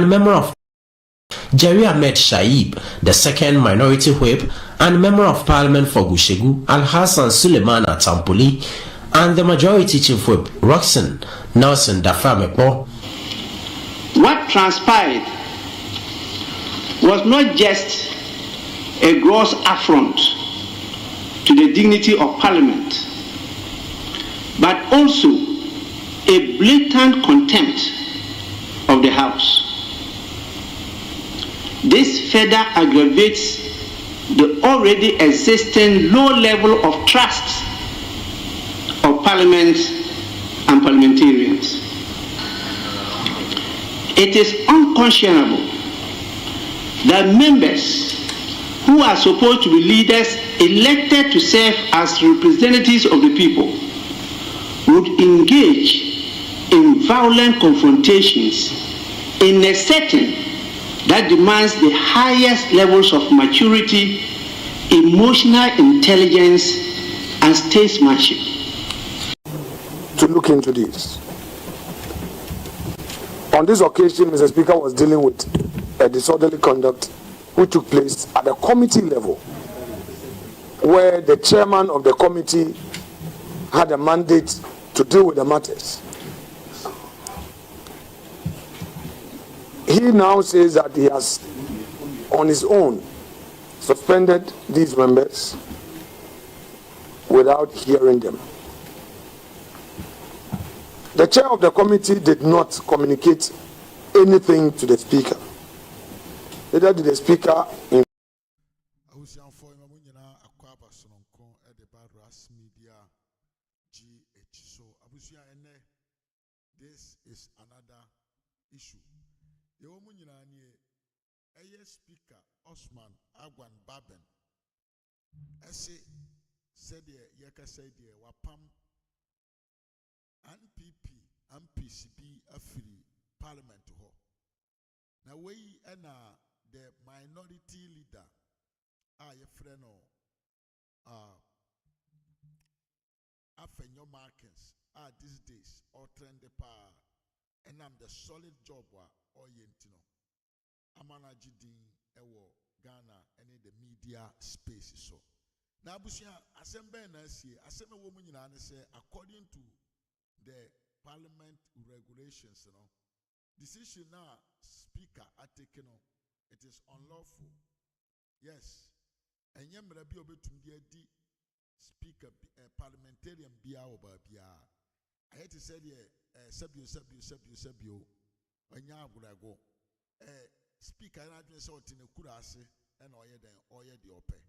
and Member of Jerry Ahmed Shaib, the second minority whip, and Member of Parliament for Gushegu, Al-Hassan Suleiman Atampoli, and the majority chief whip, Roxanne Nelson Dafamepo. What transpired was not just a gross affront to the dignity of Parliament, but also a blatant contempt of the House. This further aggravates the already existing low level of trust of Parliament and parliamentarians. It is unconscionable that members who are supposed to be leaders elected to serve as representatives of the people would engage in violent confrontations in a setting that demands the highest levels of maturity, emotional intelligence, and statesmanship. To look into this. On this occasion, Mr. Speaker was dealing with a disorderly conduct which took place at the committee level, where the chairman of the committee had a mandate to deal with the matters. He now says that he has, on his own, suspended these members without hearing them. The chair of the committee did not communicate anything to the speaker. Neither did the speaker. RAZ Media GH. So, this is another issue. Speaker Alban Bagbin said wapam MPCB afiri Parliament ho. Now we the minority leader your friend Afenyo-Markin these days or trend the power and I'm the solid job or yentino. Amanaji din ewo Ghana and in the media space so. Now Bushia assemble na see assemble woman say according to the Parliament regulations, decision now speaker are taken on. It is unlawful. Yes. And yam rabi obetum di speaker parliamentarian bia oba bia. I had to say sabio anya agurago. Speaker na adwene say otine kurase and oye the ope.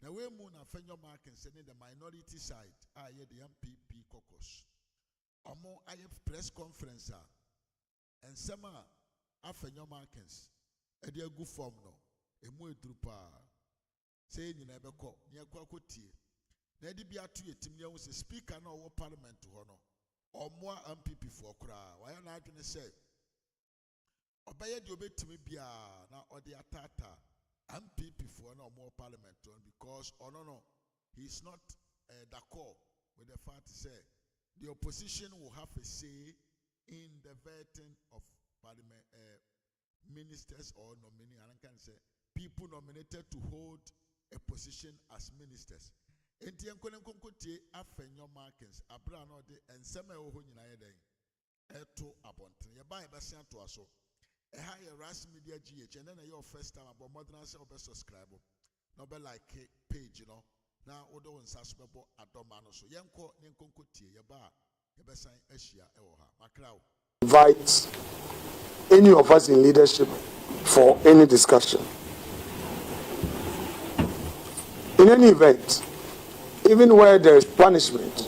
Now we moon Afenyo-Markin sending the minority side the MPP caucus. Omo I have press conference and some Afenyo-Markin e dey good form no emu edrupa say nyina ebekọ nya kwa tie na di bia to yetim ne wo say speaker na wo parliament ho no omo MPP for kra wa ya na adwene say obeye di obetimi bia na ode atata MPP for na omo parliament because no he's not d'accord with the fact to say the opposition will have a say in the vetting of parliament ministers or nominee, and I can say people nominated to hold a position as ministers. Entian konenkonkotie Afenyo-Markin abra no de ensema ho nyina yeden eto abonten ye ban be sian to aso e ha ye RAZ Media GH and then your first time about modern say obe subscribe no be like page no na odo nsa so bebo adoma no so yenko nenkonkotie ye ba ye be san ahia e wo ha makrao invite any of us in leadership for any discussion. In any event, even where there is punishment,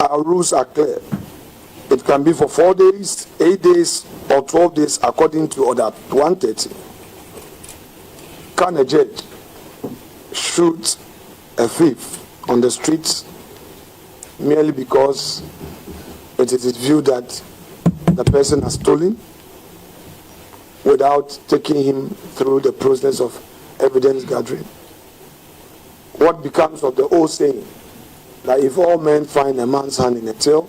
our rules are clear. It can be for 4 days, 8 days, or 12 days according to Order 130. Can a judge shoot a thief on the streets merely because it is viewed that the person has stolen without taking him through the process of evidence gathering? What becomes of the old saying that if all men find a man's hand in a till,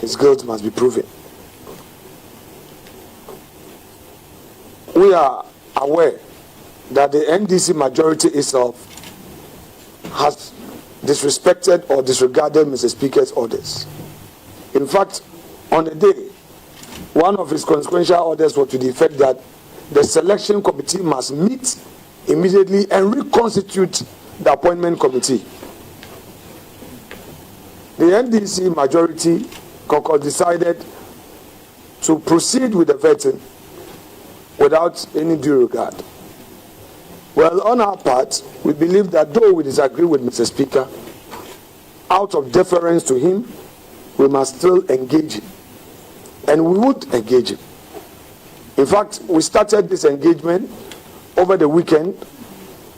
his guilt must be proven? we are aware that the NDC majority itself has disrespected or disregarded Mr. Speaker's orders. In fact, on the day, one of his consequential orders was to the effect that the selection committee must meet immediately and reconstitute the appointment committee. The NDC majority caucus decided to proceed with the vetting without any due regard. Well, on our part, we believe that though we disagree with Mr. Speaker, out of deference to him, we must still engage him. And we would engage him. In fact, we started this engagement over the weekend.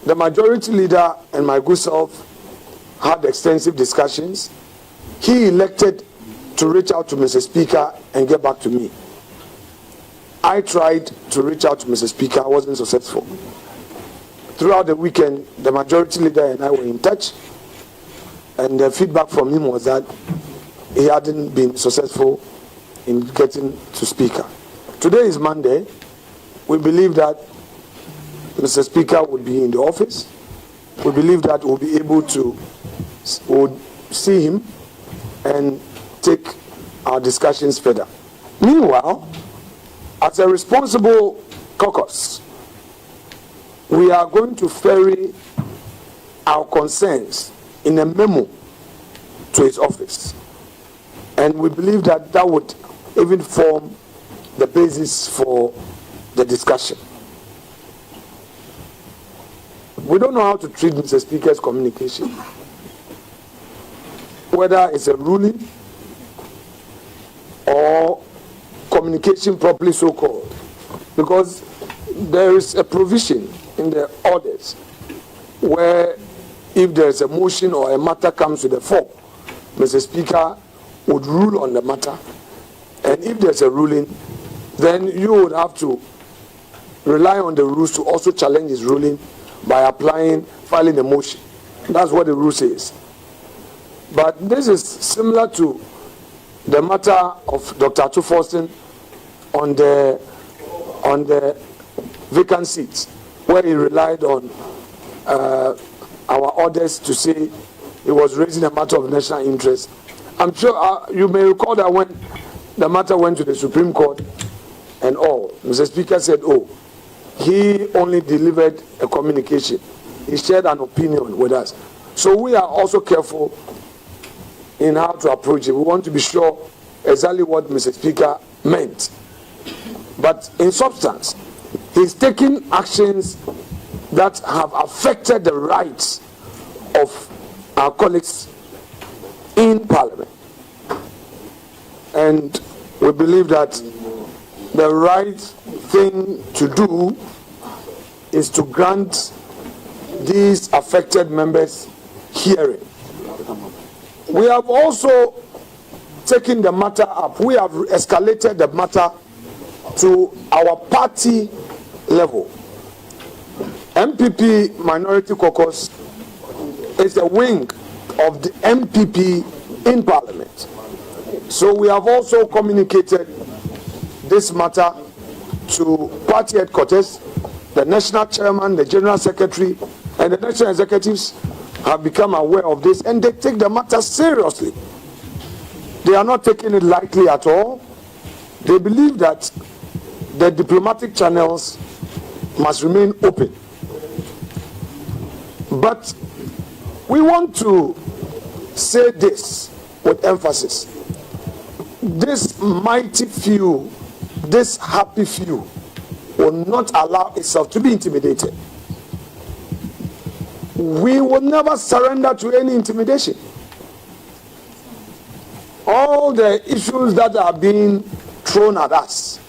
The majority leader and my good self had extensive discussions. He elected to reach out to Mr. Speaker and get back to me. I tried to reach out to Mr. Speaker, I wasn't successful. Throughout the weekend, the majority leader and I were in touch, and the feedback from him was that he hadn't been successful in getting to Speaker. Today is Monday. We believe that Mr. Speaker would be in the office. We believe that we'll be able to see him and take our discussions further. Meanwhile, as a responsible caucus, we are going to ferry our concerns in a memo to his office. And we believe that that would even form the basis for the discussion. We don't know how to treat Mr. Speaker's communication, whether it's a ruling or communication properly so-called, because there is a provision in the orders where if there is a motion or a matter comes to the fore, Mr. Speaker would rule on the matter, and if there's a ruling, then you would have to rely on the rules to also challenge his ruling by filing a motion. That's what the rule says. But this is similar to the matter of Dr. Atuforsen on the vacant seats, where he relied on our orders to say he was raising a matter of national interest. I'm sure you may recall that when the matter went to the Supreme Court and all, Mr. Speaker said, he only delivered a communication. He shared an opinion with us. So we are also careful in how to approach it. We want to be sure exactly what Mr. Speaker meant. But in substance, he's taking actions that have affected the rights of our colleagues in Parliament. And we believe that the right thing to do is to grant these affected members hearing. We have also taken the matter up. We have escalated the matter to our party level. MPP Minority Caucus is a wing of the MPP in Parliament. So we have also communicated this matter to party headquarters. The national chairman, the general secretary, and the national executives have become aware of this, and they take the matter seriously. They are not taking it lightly at all. They believe that the diplomatic channels must remain open. But we want to say this with emphasis. This mighty few, this happy few, will not allow itself to be intimidated. We will never surrender to any intimidation. All the issues that are being thrown at us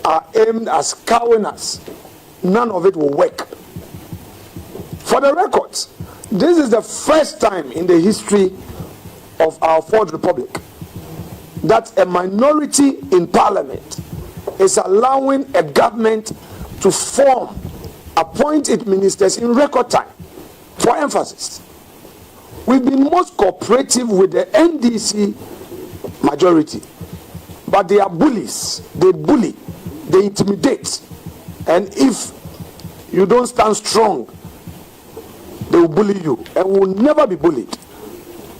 are aimed at cowing us. None of it will work. For the records, this is the first time in the history of our Fourth Republic that a minority in Parliament is allowing a government to appoint its ministers in record time. For emphasis, we've been most cooperative with the NDC majority, but they are bullies. They bully, they intimidate, And if you don't stand strong, they will bully you, and we will never be bullied.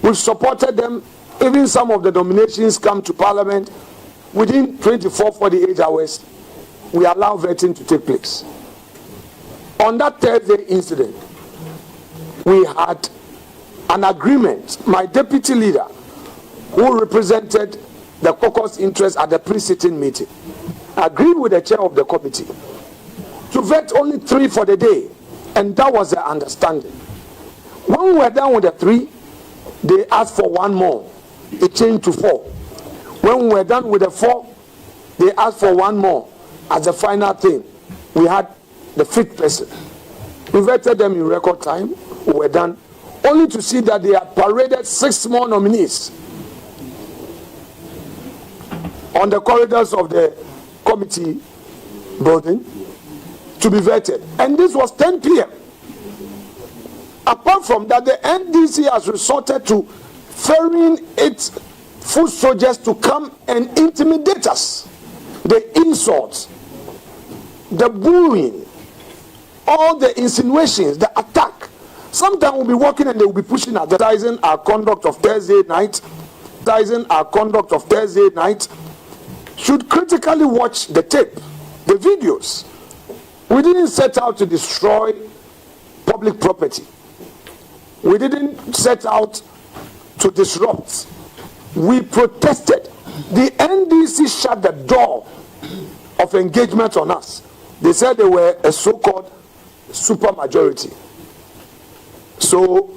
We've supported them. Even some of the nominations come to Parliament within 24, 48 hours. We allow vetting to take place. On that Thursday incident, we had an agreement. My deputy leader, who represented the caucus interest at the pre-sitting meeting, agreed with the chair of the committee to vet only 3 for the day, and that was the understanding. When we were done with the 3, they asked for 1 more. It changed to 4. When we were done with the 4, they asked for 1 more. As the final thing, we had the 5th person. We vetted them in record time. We were done, only to see that they had paraded 6 more nominees on the corridors of the committee building to be vetted. And this was 10 p.m. Apart from that, the NDC has resorted to ferrying its foot soldiers to come and intimidate us. The insults, the bullying, all the insinuations, the attack. Sometimes we'll be walking and they will be pushing, advertising our conduct of Thursday night, should critically watch the tape, the videos. We didn't set out to destroy public property. We didn't set out to disrupt. We protested. The NDC shut the door of engagement on us. They said they were a so-called super majority. So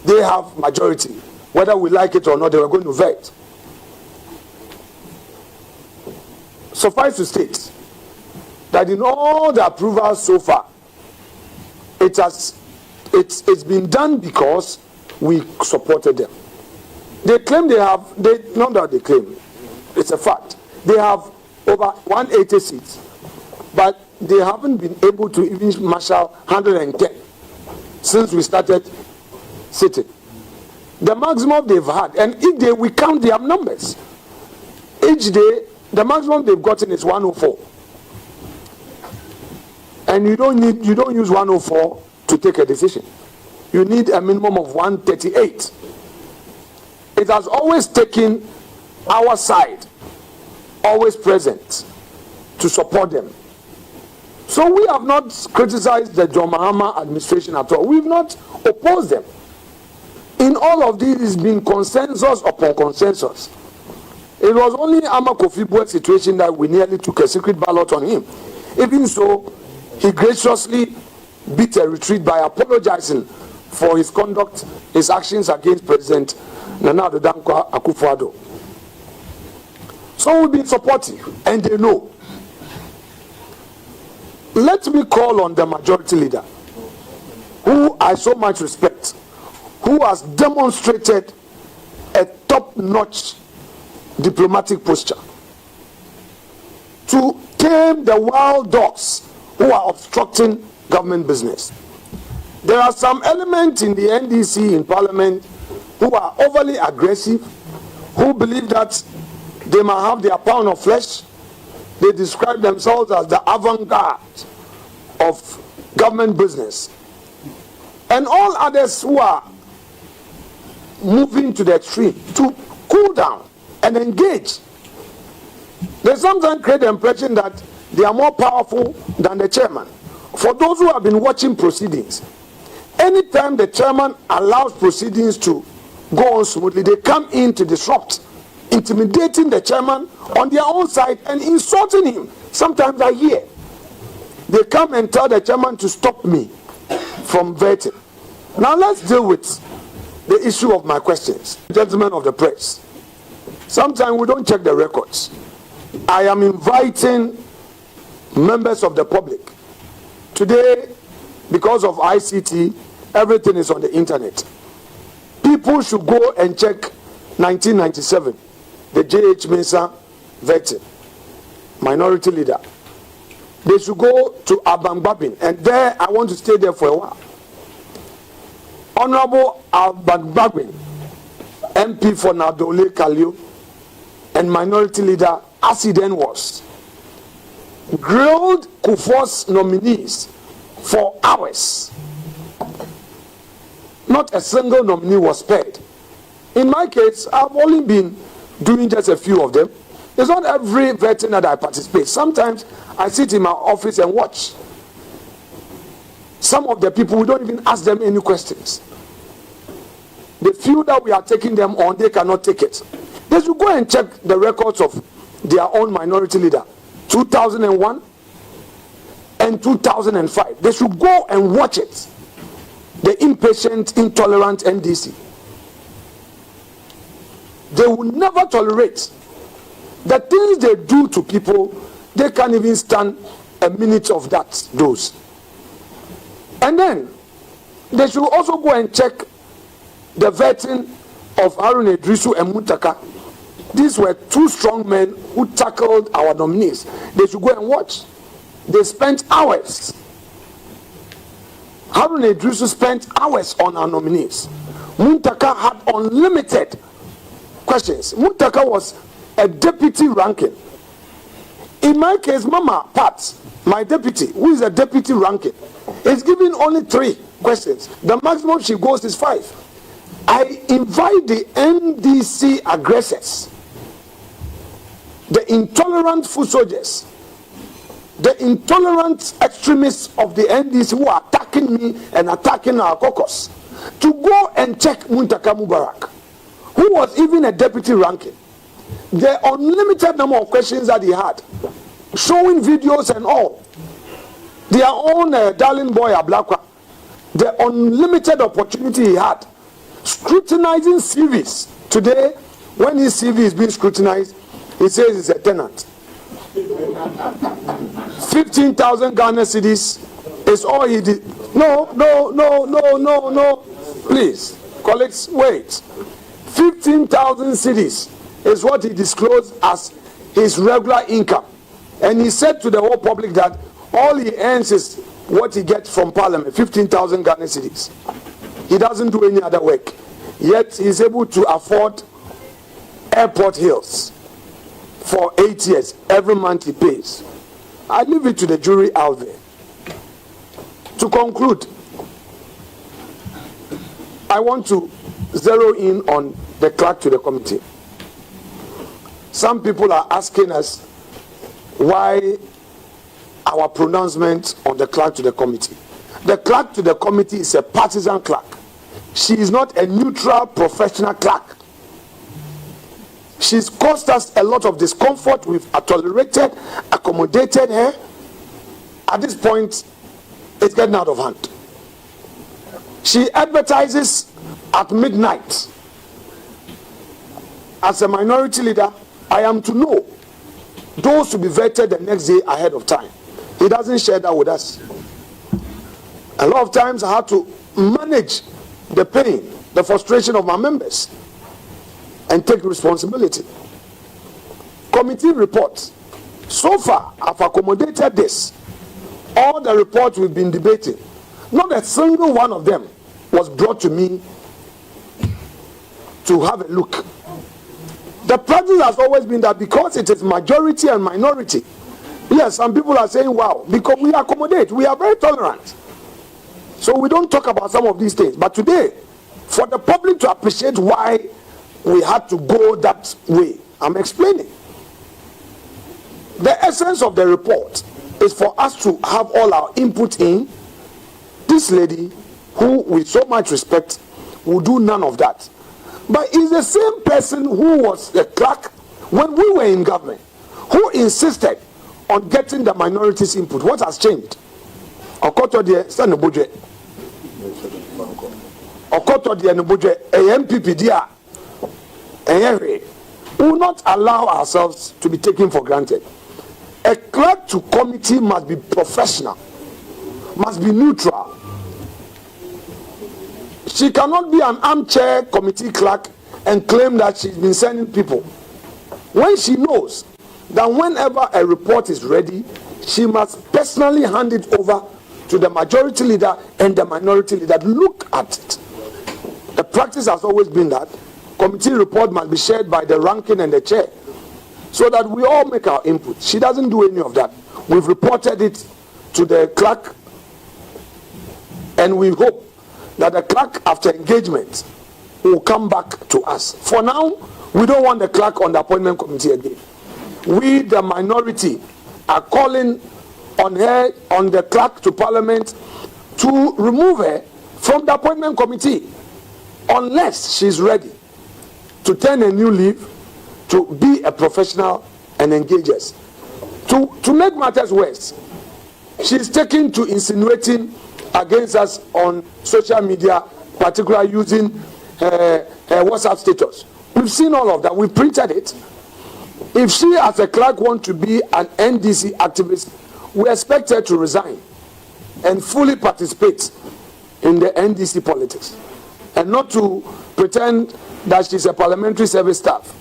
they have majority. Whether we like it or not, they were going to vet. Suffice to state that in all the approvals so far, it's been done because we supported them. They claim not that they claim, it's a fact. They have over 180 seats, but they haven't been able to even marshal 110 since we started sitting. The maximum they've had, and each day we count their numbers. Each day, the maximum they've gotten is 104. And you don't use 104 to take a decision. You need a minimum of 138. It has always taken our side, always present, to support them. So we have not criticized the John Mahama administration at all. We've not opposed them. In all of this, it's been consensus upon consensus. It was only Ama Kofi Buek's situation that we nearly took a secret ballot on him. Even so, he graciously beat a retreat by apologizing for his conduct, his actions against President Nana Addo Dankwa Akufo-Addo. So we've been supportive, and they know. Let me call on the majority leader, who I so much respect, who has demonstrated a top-notch diplomatic posture, to tame the wild dogs who are obstructing government business. There are some elements in the NDC in Parliament who are overly aggressive, who believe that they might have their pound of flesh. They describe themselves as the avant-garde of government business. And all others who are moving to the extreme to cool down and engage. They sometimes create the impression that they are more powerful than the chairman. For those who have been watching proceedings, anytime the chairman allows proceedings to go on smoothly, they come in to disrupt, intimidating the chairman on their own side and insulting him. Sometimes I hear they come and tell the chairman to stop me from vetting. Now let's deal with the issue of my questions. Gentlemen of the press, sometimes we don't check the records. I am inviting members of the public. Today, because of ICT, everything is on the internet. People should go and check 1997, the J.H. Mensah vetting, minority leader. They should go to Alban Bagbin, and there I want to stay there for a while. Honorable Alban Bagbin, MP for Nadole Kalio, and minority leader as he then was. grilled Kufuor's nominees for hours. Not a single nominee was spared. In my case, I've only been doing just a few of them. It's not every vetting that I participate. Sometimes I sit in my office and watch. Some of the people, we don't even ask them any questions. The few that we are taking them on, they cannot take it. They should go and check the records of their own minority leader, 2001 and 2005. They should go and watch it. The impatient, intolerant NDC. They will never tolerate the things they do to people. They can't even stand a minute of that, those. And then they should also go and check the vetting of Haruna Idrisu and Muntaka. These were two strong men who tackled our nominees. They should go and watch. They spent hours. Haruna Idrisu spent hours on our nominees. Muntaka had unlimited questions. Muntaka was a deputy ranking. In my case, Mama Pat, my deputy, who is a deputy ranking, is given only 3 questions. The maximum she goes is 5. I invite the NDC aggressors, the intolerant foot soldiers, the intolerant extremists of the NDC who are attacking me and attacking our caucus, to go and check Muntaka Mubarak, who was even a deputy ranking. The unlimited number of questions that he had, showing videos and all. Their own darling boy Ablakwa, the unlimited opportunity he had, scrutinizing CVs. Today, when his CV is being scrutinized, he says he's a tenant. 15,000 Ghana cedis is all he did. No. Please, colleagues, wait. 15,000 cedis is what he disclosed as his regular income. And he said to the whole public that all he earns is what he gets from Parliament, 15,000 Ghana cedis. He doesn't do any other work. Yet he's able to afford Airport Hills for 8 years. Every month he pays. I leave it to the jury out there. To conclude, I want to zero in on the clerk to the committee. Some people are asking us why our pronouncement on the clerk to the committee. The clerk to the committee is a partisan clerk. She is not a neutral professional clerk. She's caused us a lot of discomfort. We've tolerated, accommodated her. At this point, it's getting out of hand. She advertises at midnight. As a minority leader, I am to know those to be vetted the next day ahead of time. He doesn't share that with us. A lot of times I have to manage the pain, the frustration of my members and take responsibility. Committee reports. So far, I've accommodated this. All the reports we've been debating, not a single one of them was brought to me to have a look. The practice has always been that because it is majority and minority, yes, some people are saying, wow, because we accommodate, we are very tolerant. So we don't talk about some of these things. But today, for the public to appreciate why we had to go that way, I'm explaining. The essence of the report is for us to have all our input in. This lady, who with so much respect, will do none of that. But it's the same person who was the clerk when we were in government, who insisted on getting the minorities' input. What has changed? Okoto de Sanobuje. Okoto de Nobuje, a MPP dia. We will not allow ourselves to be taken for granted. A clerk to committee must be professional, must be neutral. She cannot be an armchair committee clerk and claim that she's been sending people. When she knows that whenever a report is ready, she must personally hand it over to the majority leader and the minority leader. Look at it. The practice has always been that committee report must be shared by the ranking and the chair so that we all make our input. She doesn't do any of that. We've reported it to the clerk, and we hope that the clerk, after engagement, will come back to us. For now, we don't want the clerk on the appointment committee again. We, the minority, are calling on her, on the clerk to Parliament, to remove her from the appointment committee unless she's ready to turn a new leaf, to be a professional and engage us. To make matters worse, she's taken to insinuating against us on social media, particularly using her WhatsApp status. We've seen all of that. We printed it. If she, as a clerk, wants to be an NDC activist, we expect her to resign and fully participate in the NDC politics, and not to pretend that she's a parliamentary service staff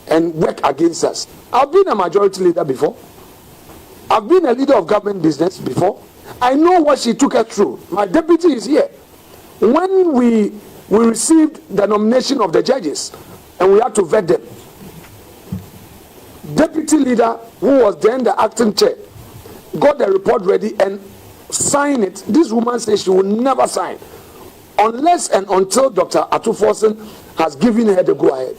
and work against us. I've been a majority leader before. I've been a leader of government business before. I know what she took us through. My deputy is here. When we received the nomination of the judges and we had to vet them, deputy leader, who was then the acting chair, got the report ready and signed it. This woman says she will never sign unless and until Dr. Atuforsen has given her the go-ahead.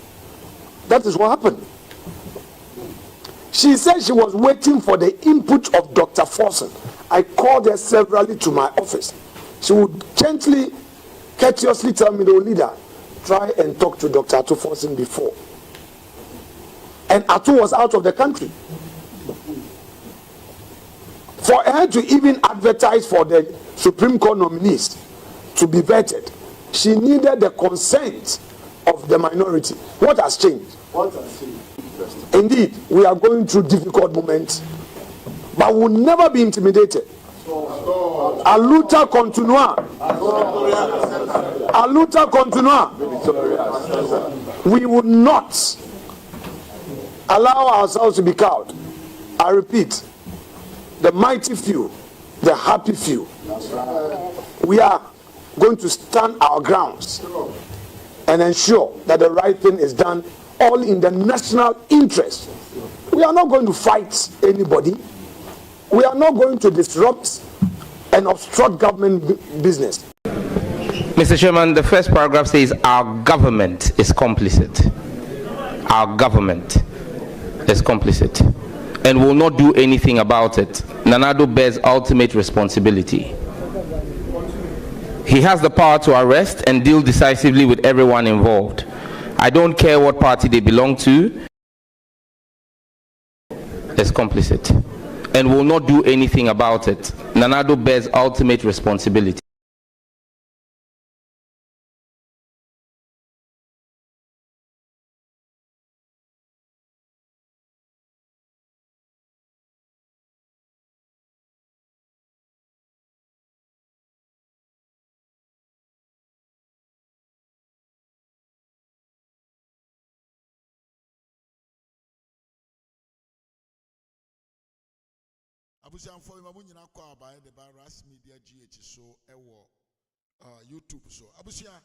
That is what happened. She said she was waiting for the input of Dr. Forsen. I called her severally to my office. She would gently, courteously tell me, the leader, try and talk to Dr. Atuforsen before. And Atu was out of the country. For her to even advertise for the Supreme Court nominees to be vetted, she needed the consent of the minority. What has changed? What has changed? Indeed, we are going through difficult moments, but we'll never be intimidated. A luta continua. A luta continua. We will not allow ourselves to be cowed. I repeat, the mighty few, the happy few. We are going to stand our grounds and ensure that the right thing is done, all in the national interest. We are not going to fight anybody. We are not going to disrupt and obstruct government business. Mr. Chairman, the first paragraph says our government is complicit. Our government is complicit and will not do anything about it. Nanado bears ultimate responsibility. He has the power to arrest and deal decisively with everyone involved. I don't care what party they belong to, is complicit and will not do anything about it. Nanado bears ultimate responsibility. Abusian for him, you know, by the RAZ MEDIA GH so YouTube so. Abusian,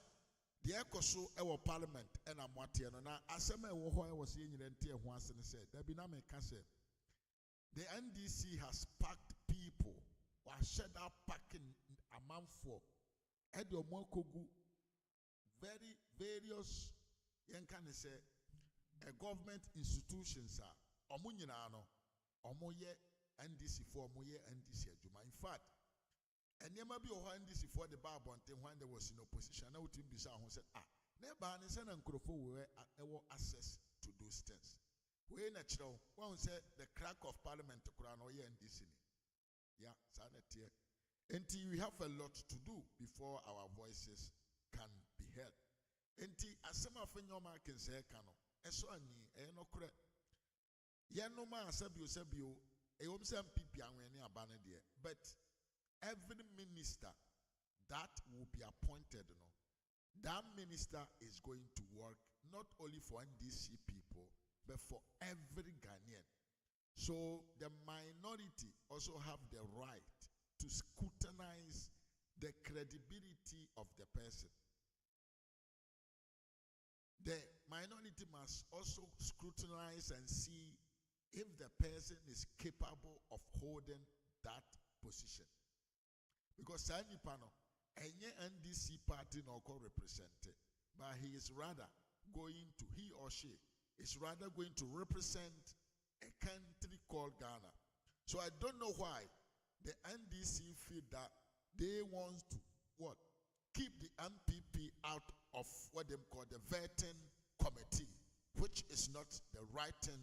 the echo so Parliament and I'm what here now. As I was saying, once and said, there be no the NDC has packed people or shed up packing a month for Edo Mokogu very various can say a government institutions are Omuninano Omoye NDC for Moye NDC Juma. In fact, and there may be a NDC for the bar when there was in opposition. I would be someone who said, never and Unkrofo will access to those things. We natural one said the crack of parliament to crown or NDC. Yeah, sanity. Until we have a lot to do before our voices can be heard. Until as some of Afenyo-Markin say, Cano, a son, a no correct. Yanoma Sabio. But every minister that will be appointed, that minister is going to work not only for NDC people, but for every Ghanaian. So the minority also have the right to scrutinize the credibility of the person. The minority must also scrutinize and see if the person is capable of holding that position. Because Sani Pano, any NDC party no co represented, but he is rather going to, he or she is rather going to represent a country called Ghana. So I don't know why the NDC feel that they want to what? Keep the MPP out of what they call the vetting committee, which is not the right thing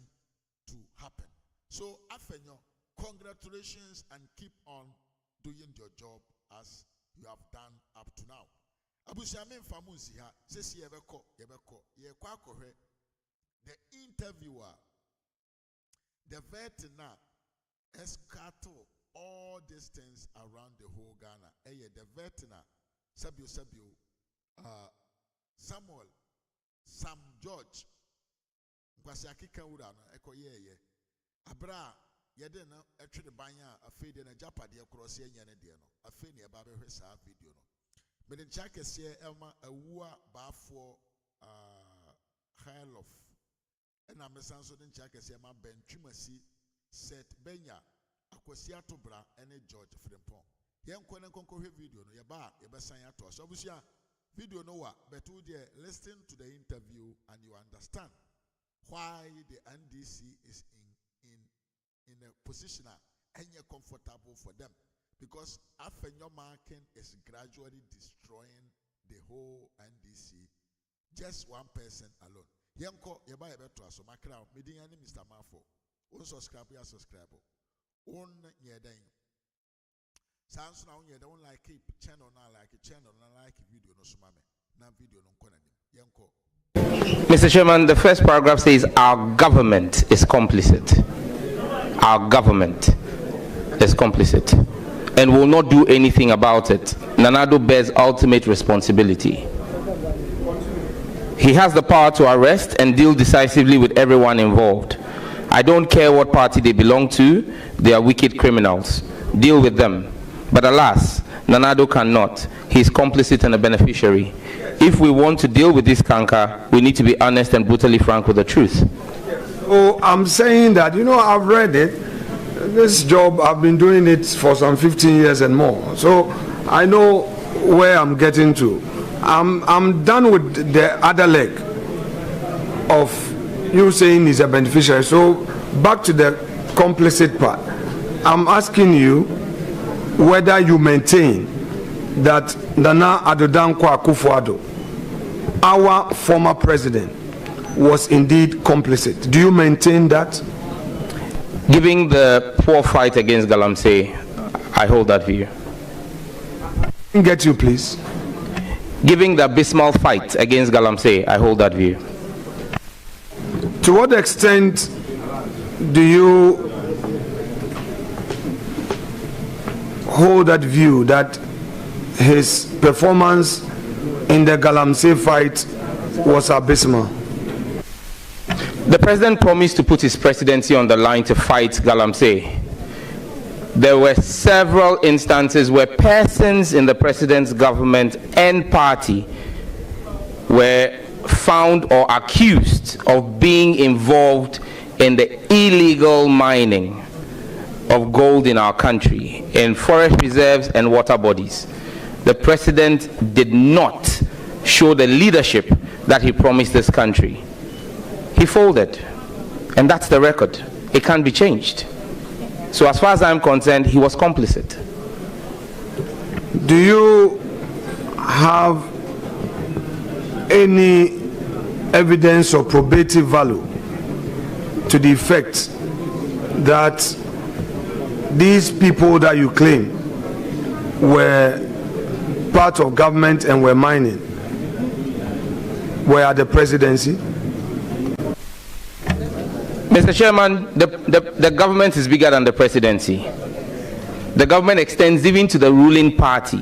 to happen. So Afenyo, congratulations and keep on doing your job as you have done up to now. Abusiamin Famunsiha says yebeko the interviewer, the veteran escato all these things around the whole Ghana. The veteran Sabio Samuel Sam George Kwasiaki Kawurano eko ye abra yede na etwe de banya afede na japade cross ye nyane de no afeni e ba be hwe sa video no me de chake se elma awua baafo Hailof ena mesanso de chake se ma bentwimasi set benya akwasi atobra ene George Frimpong yenko ne konko hwe video no ye ba ye besan ato so busia video no wa betu de listen to the interview and you understand why the NDC is in a position and comfortable for them, because Afenyo-Markin is gradually destroying the whole NDC, just one person alone. Yanko yeba yebe to aso makra mediyani Mr. Mafo on subscribe ya subscribe on nyeden sans na on yeda on like channel na like channel na like video no sumame na video no nkona nim yanko. Mr. Chairman, the first paragraph says our government is complicit. Our government is complicit and will not do anything about it. Nanado bears ultimate responsibility. He has the power to arrest and deal decisively with everyone involved. I don't care what party they belong to, they are wicked criminals. Deal with them. But alas, Nanado cannot. He is complicit and a beneficiary. If we want to deal with this canker, we need to be honest and brutally frank with the truth. Oh, I'm saying that, I've read it. This job, I've been doing it for some 15 years and more. So I know where I'm getting to. I'm done with the other leg of you saying he's a beneficiary. So back to the complicit part. I'm asking you whether you maintain that Nana Addo Dankwa Akufo-Addo, our former president, was indeed complicit. Do you maintain that? Given the poor fight against Galamsey, I hold that view. Get you, please. Given the abysmal fight against Galamsey, I hold that view. To what extent do you hold that view that his performance in the Galamsey fight was abysmal? The president promised to put his presidency on the line to fight Galamsey. There were several instances where persons in the president's government and party were found or accused of being involved in the illegal mining of gold in our country, in forest reserves and water bodies. The president did not show the leadership that he promised this country. He folded, and that's the record. It can't be changed. So as far as I'm concerned, he was complicit. Do you have any evidence or probative value to the effect that these people that you claim were part of government and were mining were at the presidency? Mr. Chairman, the government is bigger than the presidency. The government extends even to the ruling party.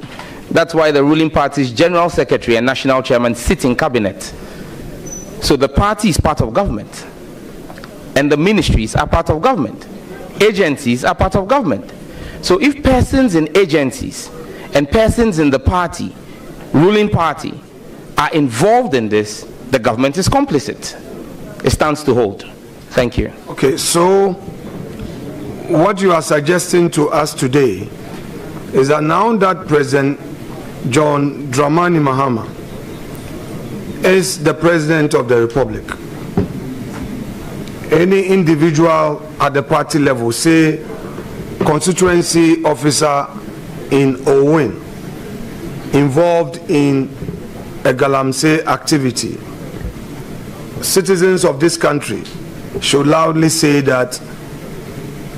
That's why the ruling party's general secretary and national chairman sit in cabinet. So the party is part of government. And the ministries are part of government. Agencies are part of government. So if persons in agencies and persons in the party, ruling party, are involved in this, the government is complicit. It stands to hold. Thank you. Okay, so what you are suggesting to us today is that now that President John Dramani Mahama is the President of the Republic, any individual at the party level, say constituency officer in Owen, involved in a galamsey activity, citizens of this country should loudly say that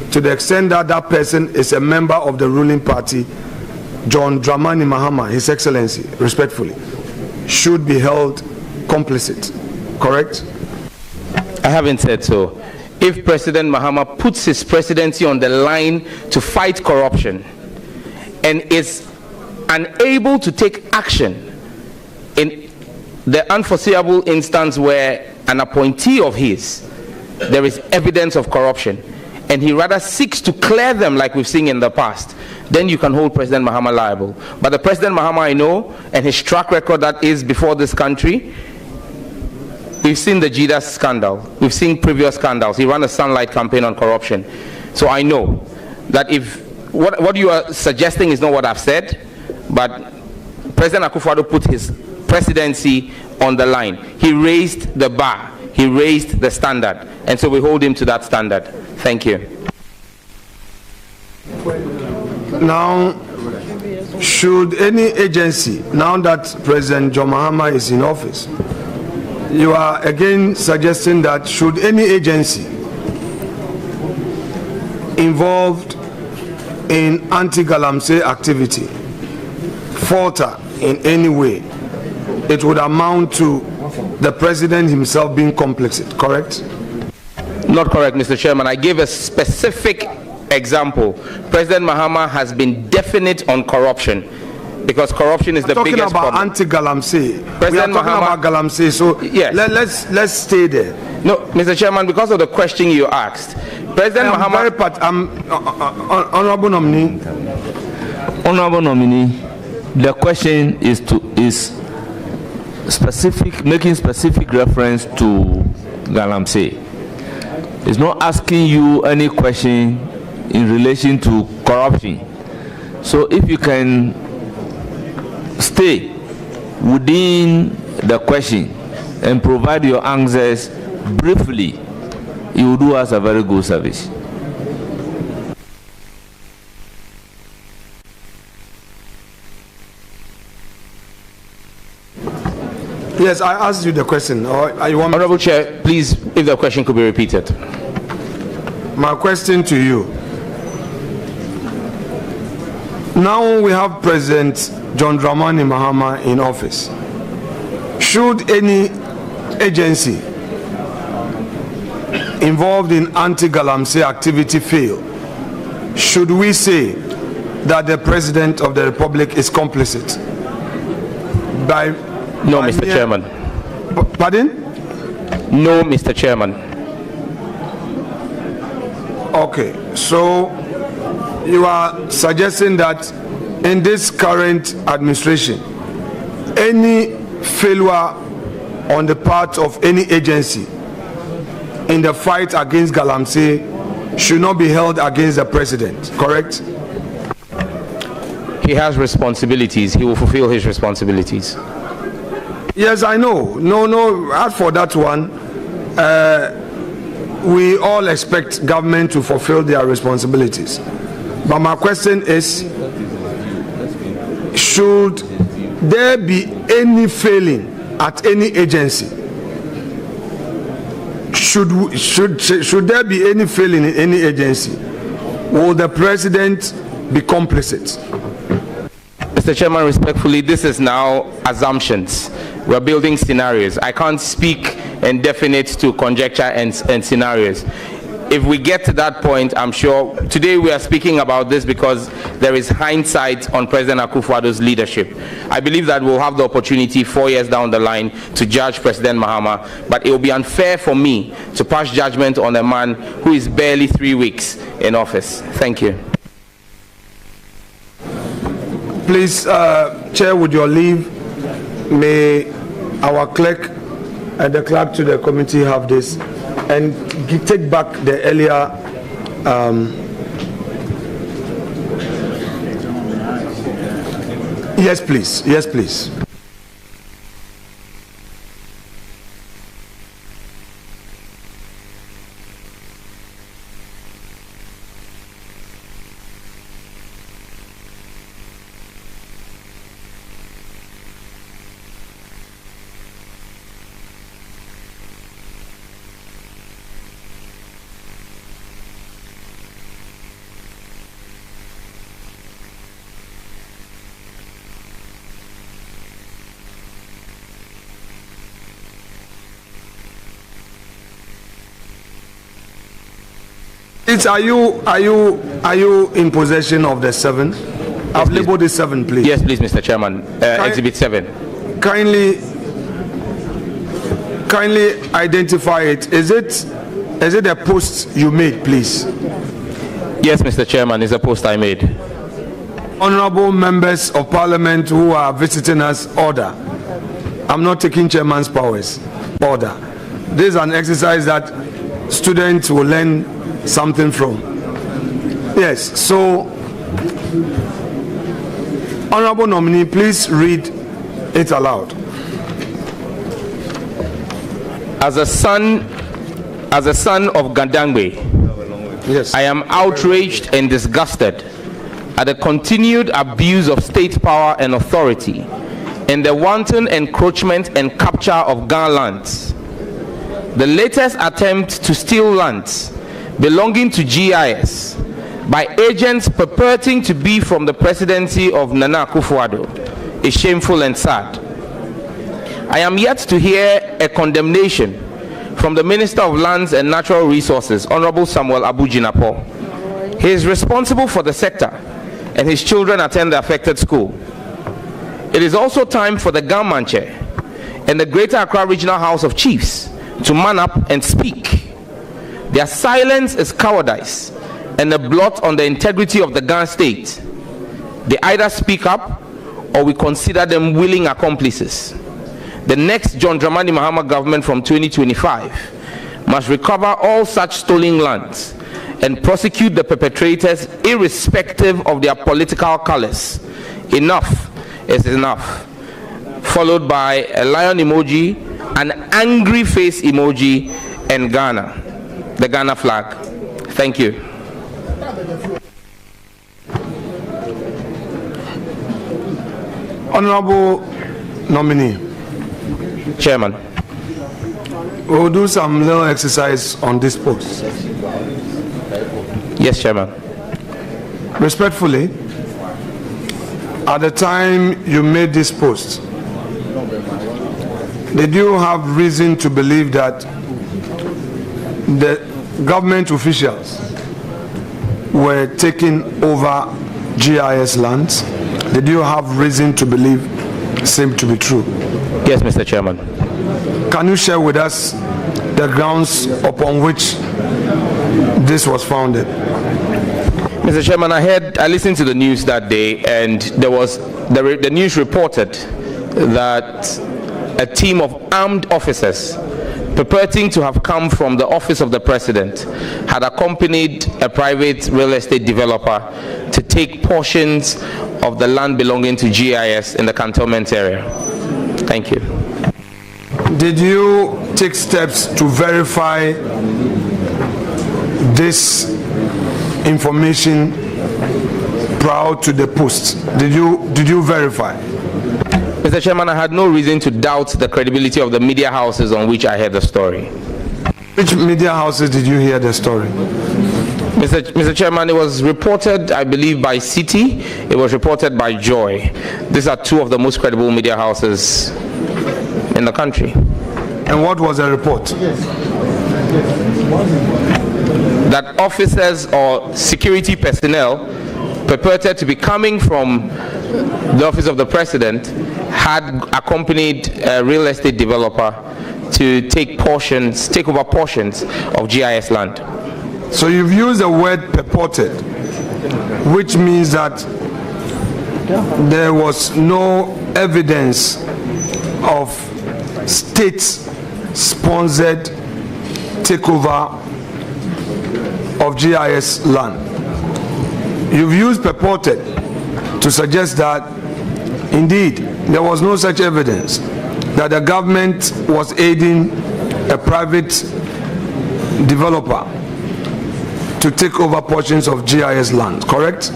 to the extent that that person is a member of the ruling party, John Dramani Mahama, His Excellency, respectfully, should be held complicit. Correct? I haven't said so. If President Mahama puts his presidency on the line to fight corruption and is unable to take action in the unforeseeable instance where an appointee of his, there is evidence of corruption, and he rather seeks to clear them like we've seen in the past, then you can hold President Mahama liable. But the President Mahama I know, and his track record that is before this country, we've seen the Jidas scandal, we've seen previous scandals. He ran a sunlight campaign on corruption. So I know that if what you are suggesting is not what I've said, but President Akufo-Addo put his presidency on the line. He raised the bar, he raised the standard, and so we hold him to that standard. Thank you. Now, should any agency, now that President John Mahama is in office, you are again suggesting that should any agency involved in anti-galamsey activity falter in any way, it would amount to the president himself being complicit, correct? Not correct, Mr. Chairman. I gave a specific example. President Mahama has been definite on corruption, because corruption is the biggest problem. Talking about anti-galamsey. We are talking Mahama, about galamsey, so yes. let's stay there. No, Mr. Chairman, because of the question you asked, President Mahama... Honorable nominee. Honorable nominee, the question is specific, making specific reference to galamsey. It's not asking you any question in relation to corruption. So if you can stay within the question and provide your answers briefly, you will do us a very good service. Yes, I asked you the question. Honorable Chair, please, if the question could be repeated. My question to you. Now we have President John Dramani Mahama in office. Should any agency involved in anti-galamsey activity fail, should we say that the President of the Republic is complicit? No, Mr. Chairman. Pardon? No, Mr. Chairman. Okay, so you are suggesting that in this current administration, any failure on the part of any agency in the fight against galamsey should not be held against the president, correct? He has responsibilities. He will fulfill his responsibilities. Yes, I know. No, as for that one, we all expect government to fulfill their responsibilities. But my question is, should there be any failing at any agency? Should there be any failing in any agency? Will the president be complicit? Mr. Chairman, respectfully, this is now assumptions. We're building scenarios. I can't speak in definite to conjecture and scenarios. If we get to that point, I'm sure today we are speaking about this because there is hindsight on President Akufo-Addo's leadership. I believe that we'll have the opportunity 4 years down the line to judge President Mahama, but it will be unfair for me to pass judgment on a man who is barely 3 weeks in office. Thank you. Please, Chair, with your leave, may our clerk and the clerk to the committee have this and take back the earlier yes please, yes please. Are you in possession of the 7? I've labeled the 7, please. Yes, please, Mr. Chairman. Exhibit 7. Kindly identify it. Is it a post you made, please? Yes, Mr. Chairman, it's a post I made. Honorable members of Parliament who are visiting us, order. I'm not taking chairman's powers. Order. This is an exercise that students will learn something from. Yes, so honorable nominee, please read it aloud. As a son of Gandangwe, yes, I am outraged and disgusted at the continued abuse of state power and authority and the wanton encroachment and capture of Ghana lands. The latest attempt to steal lands belonging to GIS by agents purporting to be from the presidency of Nana Akufo-Addo is shameful and sad. I am yet to hear a condemnation from the Minister of Lands and Natural Resources, Honorable Samuel Abu Jinapor. He is responsible for the sector and his children attend the affected school. It is also time for the Gamman Chair and the Greater Accra Regional House of Chiefs to man up and speak. Their silence is cowardice and a blot on the integrity of the Ghana state. They either speak up or we consider them willing accomplices. The next John Dramani Mahama government from 2025 must recover all such stolen lands and prosecute the perpetrators irrespective of their political colors. Enough is enough. Followed by a lion emoji, an angry face emoji, and Ghana. The Ghana flag. Thank you. Honorable nominee. Chairman. We'll do some little exercise on this post. Yes, Chairman. Respectfully, at the time you made this post, did you have reason to believe that the government officials were taking over GIS lands? Did you have reason to believe same to be true? Yes, Mr. Chairman. Can you share with us the grounds upon which this was founded? Mr. Chairman, I listened to the news that day, and there was the news reported that a team of armed officers purporting to have come from the office of the president had accompanied a private real estate developer to take portions of the land belonging to GIS in the cantonment area. Thank you. Did you take steps to verify this information prior to the post? Did you verify? Mr. Chairman, I had no reason to doubt the credibility of the media houses on which I heard the story. Which media houses did you hear the story? Mr. Chairman, it was reported, I believe, by City. It was reported by Joy. These are two of the most credible media houses in the country. And what was the report? That officers or security personnel purported to be coming from the office of the president had accompanied a real estate developer to take over portions of GIS land. So you've used the word purported, which means that there was no evidence of state-sponsored takeover of GIS land. You've used purported to suggest that indeed there was no such evidence that the government was aiding a private developer to take over portions of GIS land, correct?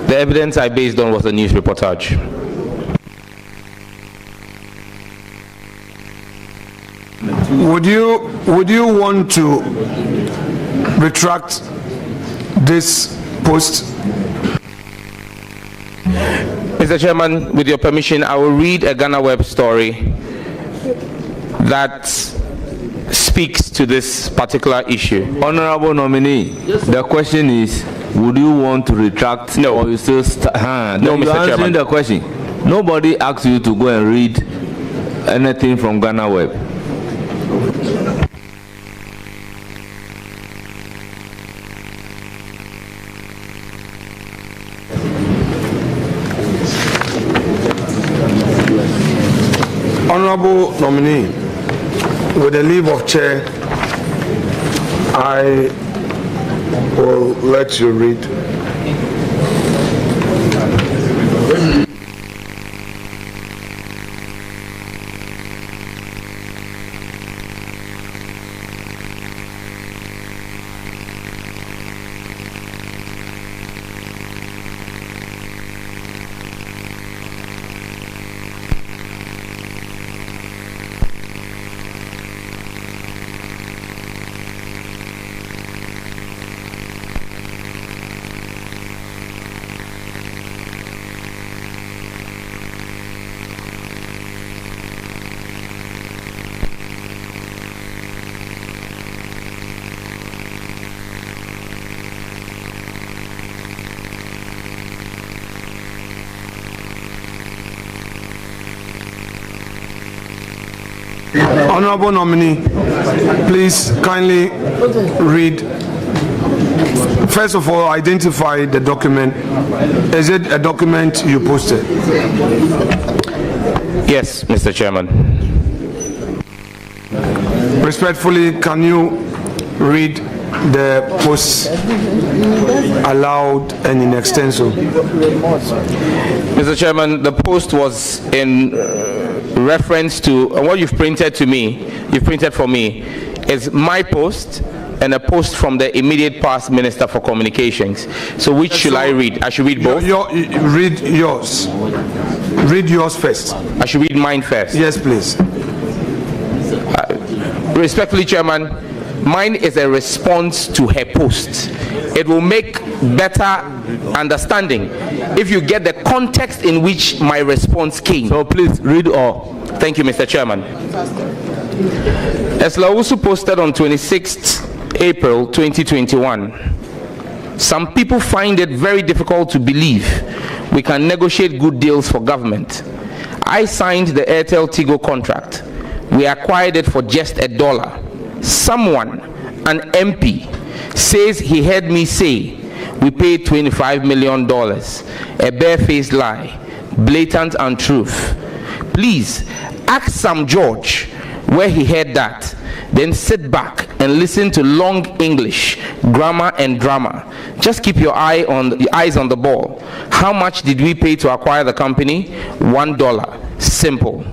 The evidence I based on was a news reportage. Would you want to retract this post? Mr. Chairman, with your permission, I will read a Ghana Web story that speaks to this particular issue. Honorable nominee, the question is, would you want to retract? No. Or you still no, Mr. answering Chairman. the question. Nobody asked you to go and read anything from Ghana Web. Honorable nominee, with the leave of chair, I will let you read. Honorable nominee, please kindly read. First of all, identify the document. Is it a document you posted? Yes, Mr. Chairman. Respectfully, can you read the post aloud and in extenso? Mr. Chairman, the post was in reference to what you've printed for me is my post and a post from the immediate past Minister for Communications. So which should I read? I should read both? Read yours. Read yours first. I should read mine first? Yes, please. Respectfully, Chairman, mine is a response to her post. It will make better understanding if you get the context in which my response came. So please read all. Thank you, Mr. Chairman. As Lawusu posted on 26th April 2021, some people find it very difficult to believe we can negotiate good deals for government. I signed the Airtel Tigo contract. We acquired it for just $1. Someone, an MP, says he heard me say we paid $25 million. A barefaced lie, blatant untruth. Please ask Sam George where he heard that, then sit back and listen to long English, grammar and drama. Just keep your eyes on the ball. How much did we pay to acquire the company? $1. Simple.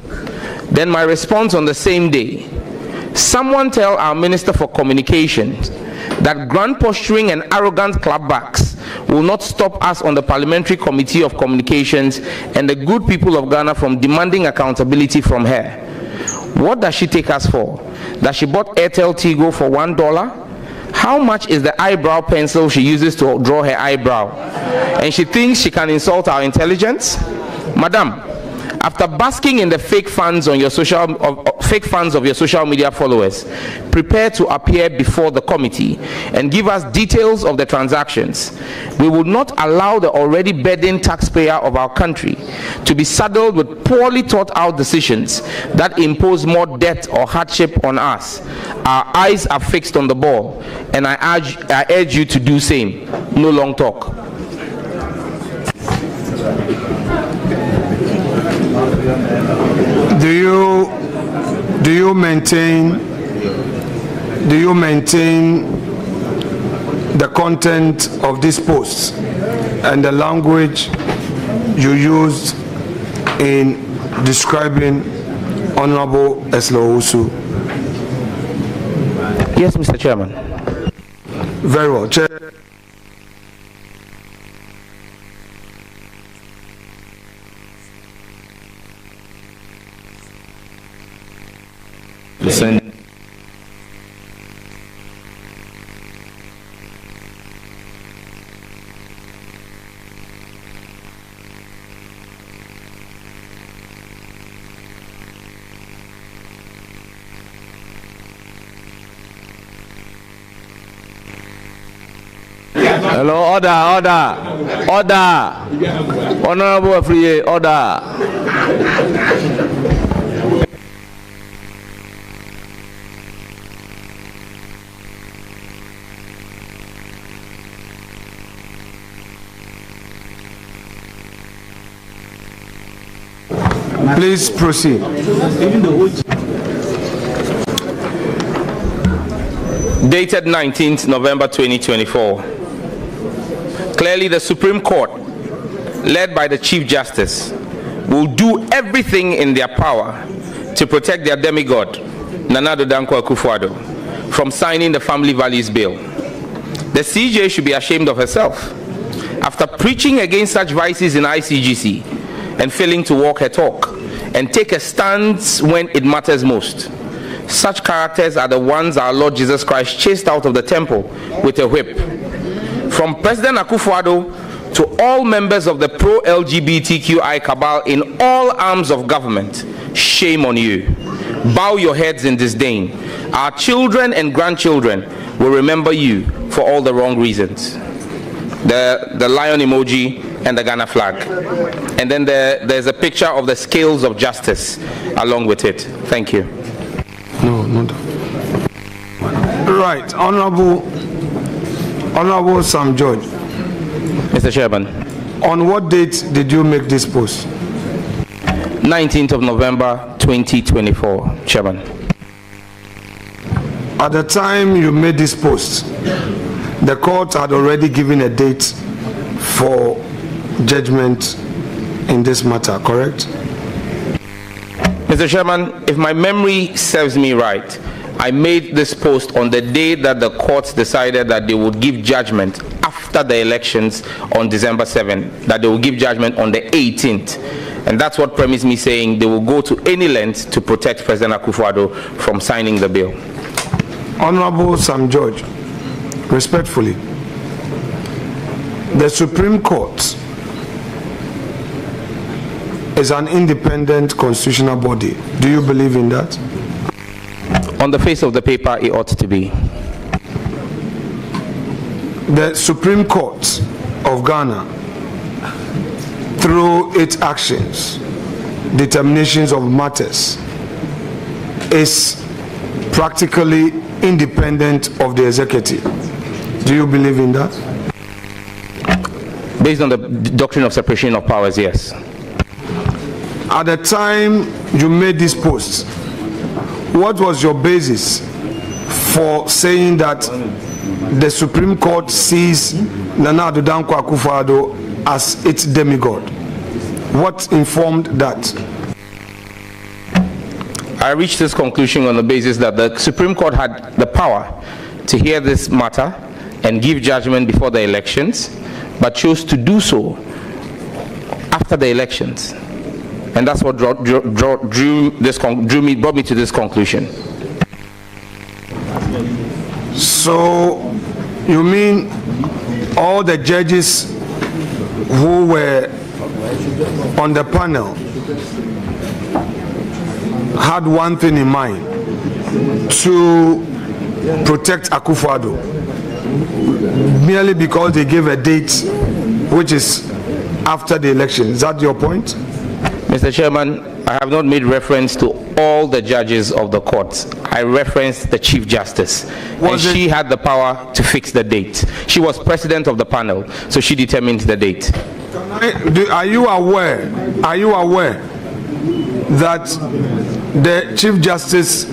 Then my response on the same day: someone tell our Minister for Communications that grand posturing and arrogant clapbacks will not stop us on the Parliamentary Committee of Communications and the good people of Ghana from demanding accountability from her. What does she take us for? That she bought Airtel Tigo for $1? How much is the eyebrow pencil she uses to draw her eyebrow? And she thinks she can insult our intelligence? Madam, after basking in the fake funds of your social media followers, prepare to appear before the committee and give us details of the transactions. We will not allow the already burdened taxpayer of our country to be saddled with poorly thought out decisions that impose more debt or hardship on us. Our eyes are fixed on the ball, and I urge you to do same. No long talk. Do you maintain do you maintain the content of this post and the language you used in describing Honorable Eslo-Owusu? Yes, Mr. Chairman. Very well. Chair. Listen. Hello, order. Honorable Afriye, order. Please proceed. Dated 19th November 2024. Clearly, the Supreme Court, led by the Chief Justice, will do everything in their power to protect their demigod, Nana Addo Dankwa Akufo-Addo, from signing the Family Values Bill. The CJ should be ashamed of herself. After preaching against such vices in ICGC and failing to walk her talk and take a stance when it matters most, such characters are the ones our Lord Jesus Christ chased out of the temple with a whip. From President Akufo-Addo to all members of the pro-LGBTQI cabal in all arms of government, shame on you. Bow your heads in disdain. Our children and grandchildren will remember you for all the wrong reasons. The lion emoji and the Ghana flag. And then there's a picture of the scales of justice along with it. Thank you. No. Right, Honorable Sam George. Mr. Chairman. On what date did you make this post? 19th of November 2024, Chairman. At the time you made this post, the court had already given a date for judgment in this matter, correct? Mr. Chairman, if my memory serves me right, I made this post on the day that the courts decided that they would give judgment after the elections on December 7th, that they will give judgment on the 18th. And that's what premised me saying they will go to any length to protect President Akufo-Addo from signing the bill. Honorable Sam George, respectfully, the Supreme Court is an independent constitutional body. Do you believe in that? On the face of the paper, it ought to be. The Supreme Court of Ghana, through its actions, determinations of matters, is practically independent of the executive. Do you believe in that? Based on the doctrine of separation of powers, yes. At the time you made this post, what was your basis for saying that the Supreme Court sees Nana Addo Dankwa Akufo-Addo as its demigod? What informed that? I reached this conclusion on the basis that the Supreme Court had the power to hear this matter and give judgment before the elections, but chose to do so after the elections. And that's what brought me to this conclusion. So, you mean all the judges who were on the panel had one thing in mind: to protect Akufo-Addo, merely because they gave a date which is after the election. Is that your point? Mr. Chairman, I have not made reference to all the judges of the courts. I referenced the Chief Justice, and she had the power to fix the date. She was president of the panel, so she determined the date. Are you aware that the Chief Justice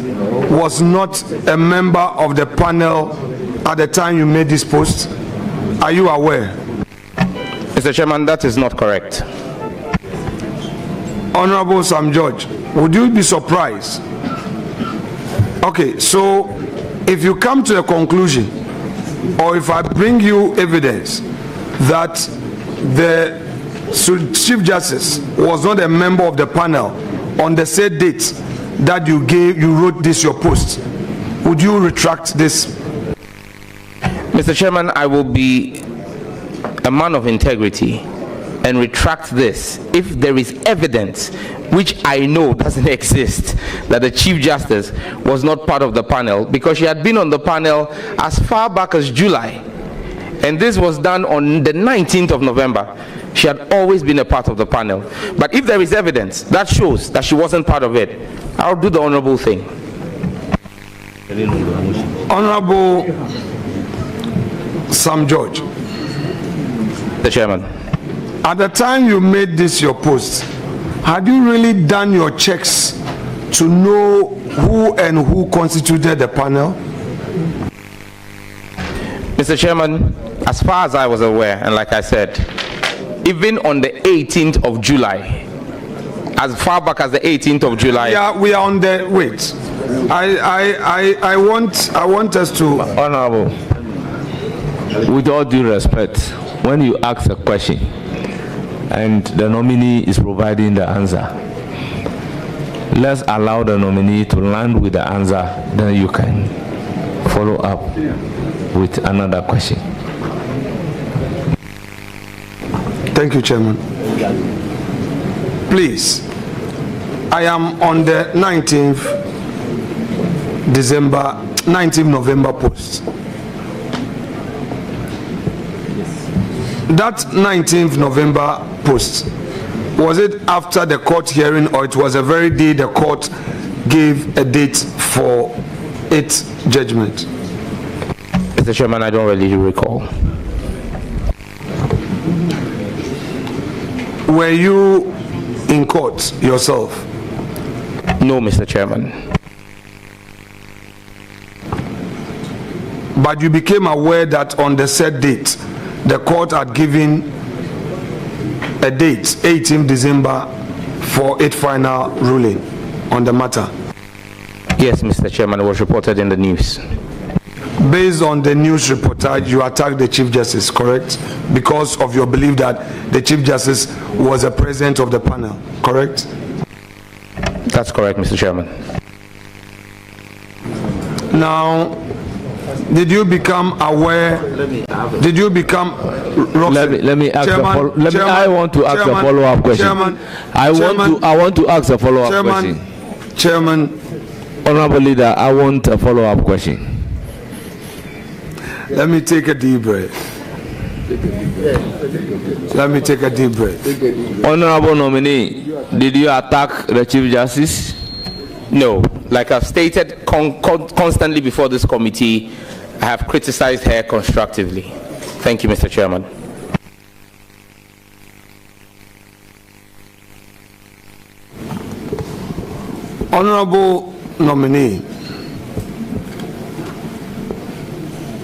was not a member of the panel at the time you made this post? Are you aware? Mr. Chairman, that is not correct. Honorable Sam George, would you be surprised? Okay, so if you come to a conclusion, or if I bring you evidence that the Chief Justice was not a member of the panel on the said date that you wrote this your post, would you retract this? Mr. Chairman, I will be a man of integrity and retract this if there is evidence, which I know doesn't exist, that the Chief Justice was not part of the panel, because she had been on the panel as far back as July, and this was done on the 19th of November. She had always been a part of the panel. But if there is evidence that shows that she wasn't part of it, I'll do the honorable thing. Honorable Sam George, the Chairman. At the time you made this your post, had you really done your checks to know who constituted the panel? Mr. Chairman, as far as I was aware, and like I said, even on the 18th of July, as far back as the 18th of July. Yeah, we are on the wait. I want us to. Honorable, with all due respect, when you ask a question and the nominee is providing the answer, let's allow the nominee to land with the answer, then you can follow up with another question. Thank you, Chairman. Please, I am on the 19th November post. That 19th November post, was it after the court hearing, or it was a very day the court gave a date for its judgment? Mr. Chairman, I don't really recall. Were you in court yourself? No, Mr. Chairman. But you became aware that on the said date, the court had given a date, 18th December, for its final ruling on the matter? Yes, Mr. Chairman, it was reported in the news. Based on the news reportage, you attacked the Chief Justice, correct? Because of your belief that the Chief Justice was a president of the panel, correct? That's correct, Mr. Chairman. Now, did you become aware? Did you become? Let me ask. I want to ask a follow-up question. I want to ask a follow-up question. Chairman. Honorable Leader, I want a follow-up question. Let me take a deep breath. Let me take a deep breath. Honorable nominee, did you attack the Chief Justice? No. Like I've stated constantly before this committee, I have criticized her constructively. Thank you, Mr. Chairman. Honorable nominee,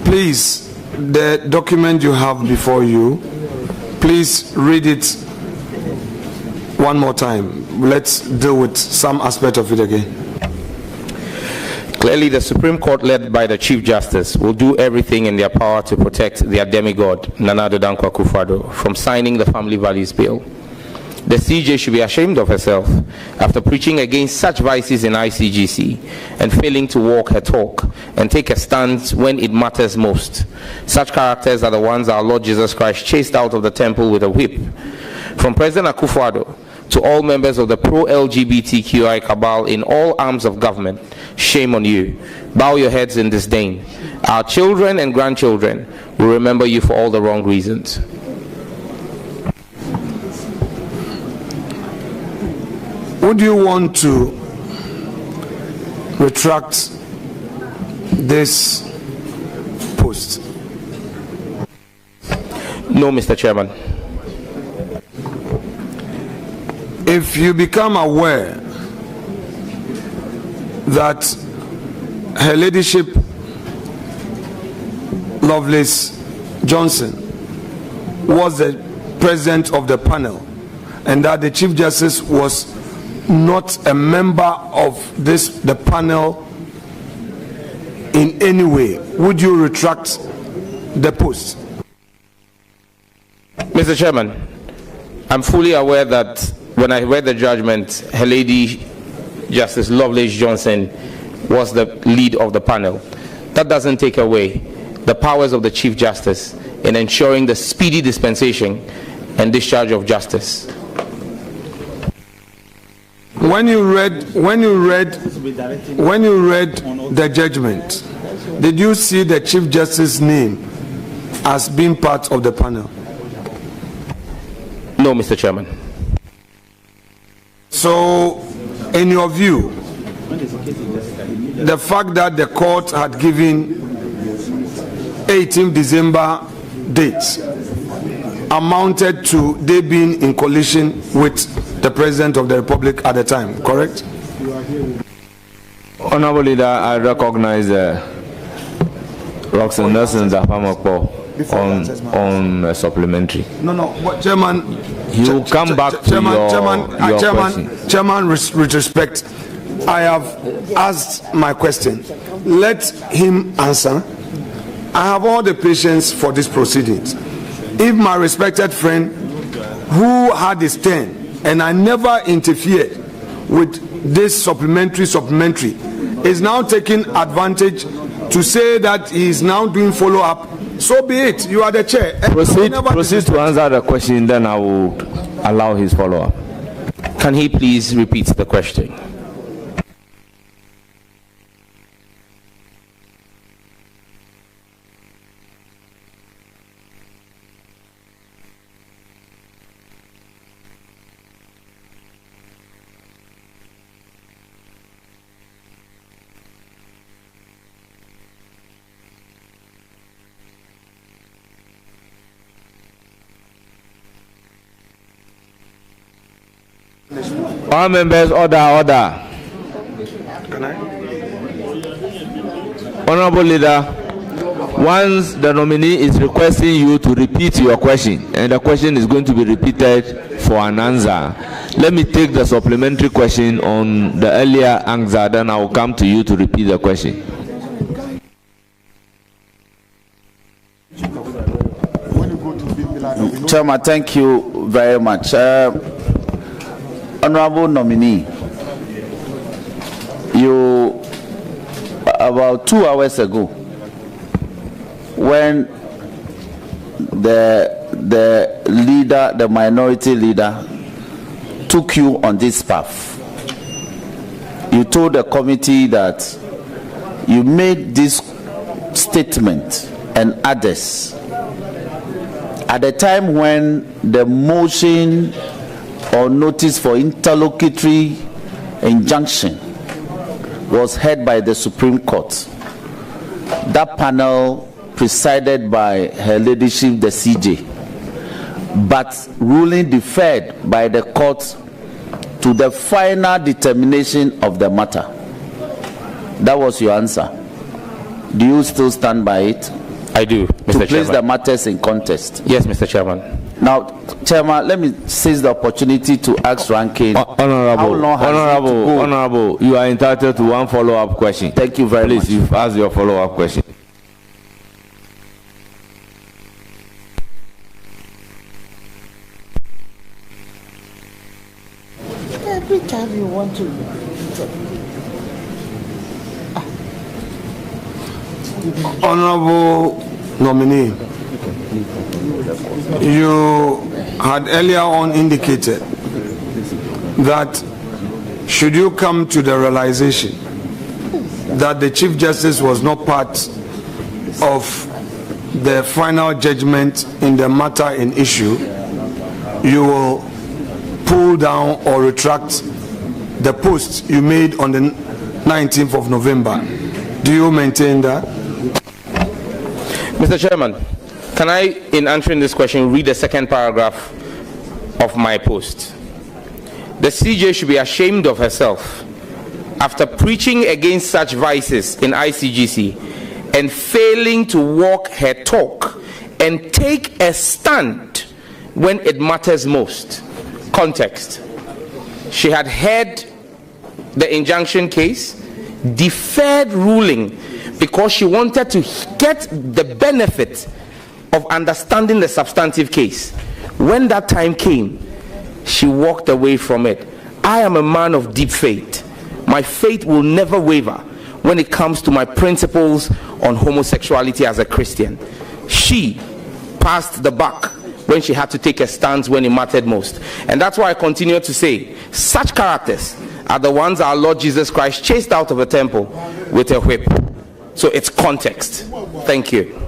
please, the document you have before you, please read it one more time. Let's deal with some aspect of it again. Clearly, the Supreme Court, led by the Chief Justice, will do everything in their power to protect their demigod, Nana Addo Dankwa Akufo-Addo, from signing the Family Values Bill. The CJ should be ashamed of herself after preaching against such vices in ICGC and failing to walk her talk and take a stance when it matters most. Such characters are the ones our Lord Jesus Christ chased out of the temple with a whip. From President Akufo-Addo to all members of the pro-LGBTQI cabal in all arms of government, shame on you. Bow your heads in disdain. Our children and grandchildren will remember you for all the wrong reasons. Would you want to retract this post? No, Mr. Chairman. If you become aware that Her Ladyship Lovelace Johnson was the president of the panel, and that the Chief Justice was not a member of the panel in any way. Would you retract the post? Mr. Chairman, I'm fully aware that when I read the judgment, Her Lady Justice Lovelace Johnson was the lead of the panel. That doesn't take away the powers of the Chief Justice in ensuring the speedy dispensation and discharge of justice. When you read the judgment, did you see the Chief Justice's name as being part of the panel? No, Mr. Chairman. So, in your view, the fact that the court had given 18th December dates amounted to they being in collision with the President of the Republic at the time, correct? Honorable Leader, I recognize Roxanne Nelson Zapamakpo on supplementary. No, but Chairman, you come back to your question. Chairman, with respect, I have asked my question. Let him answer. I have all the patience for these proceedings. If my respected friend, who had his turn, and I never interfered with this supplementary, is now taking advantage to say that he is now doing follow-up, so be it. You are the chair. Proceed to answer the question, then I will allow his follow-up. Can he please repeat the question? All members, order. Can I? Honorable Leader, once the nominee is requesting you to repeat your question, and the question is going to be repeated for an answer, let me take the supplementary question on the earlier answer, then I will come to you to repeat the question. Chairman, thank you very much. Honorable nominee, you, about 2 hours ago, when the leader, the minority leader, took you on this path, you told the committee that you made this statement and others at the time when the motion or notice for interlocutory injunction was heard by the Supreme Court. That panel presided by Her Ladyship the CJ, but ruling deferred by the court to the final determination of the matter. That was your answer. Do you still stand by it? I do, Mr. Chairman. To place the matters in context. Yes, Mr. Chairman. Now, Chairman, let me seize the opportunity to ask Rankin. Honorable, you are entitled to one follow-up question. Thank you very much. Please, you've asked your follow-up question. Every time you want to. Honorable nominee, you had earlier on indicated that should you come to the realization that the Chief Justice was not part of the final judgment in the matter in issue, you will pull down or retract the post you made on the 19th of November. Do you maintain that? Mr. Chairman, can I, in answering this question, read the second paragraph of my post? The CJ should be ashamed of herself after preaching against such vices in ICGC and failing to walk her talk and take a stand when it matters most. Context. She had heard the injunction case, deferred ruling because she wanted to get the benefit of understanding the substantive case. When that time came, she walked away from it. I am a man of deep faith. My faith will never waver when it comes to my principles on homosexuality as a Christian. She passed the buck when she had to take a stance when it mattered most. And that's why I continue to say, such characters are the ones our Lord Jesus Christ chased out of the temple with a whip. So it's context. Thank you.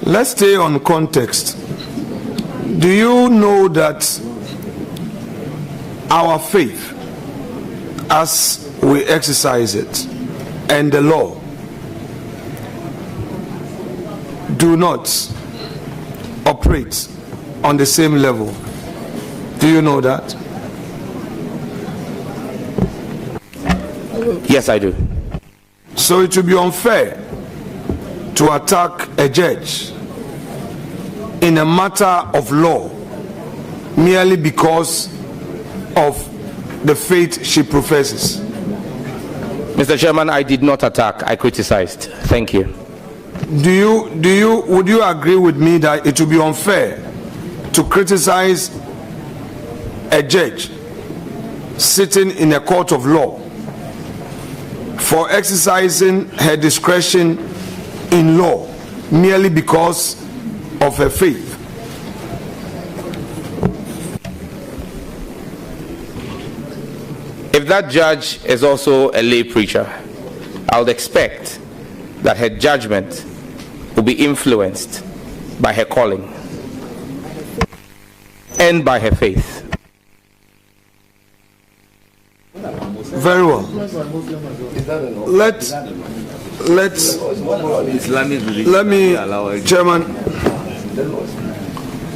Let's stay on context. Do you know that our faith, as we exercise it, and the law do not operate on the same level? Do you know that? Yes, I do. So it would be unfair to attack a judge in a matter of law merely because of the faith she professes. Mr. Chairman, I did not attack. I criticized. Thank you. Would you agree with me that it would be unfair to criticize a judge sitting in a court of law for exercising her discretion in law merely because of her faith? If that judge is also a lay preacher, I would expect that her judgment will be influenced by her calling and by her faith. Very well. Let me,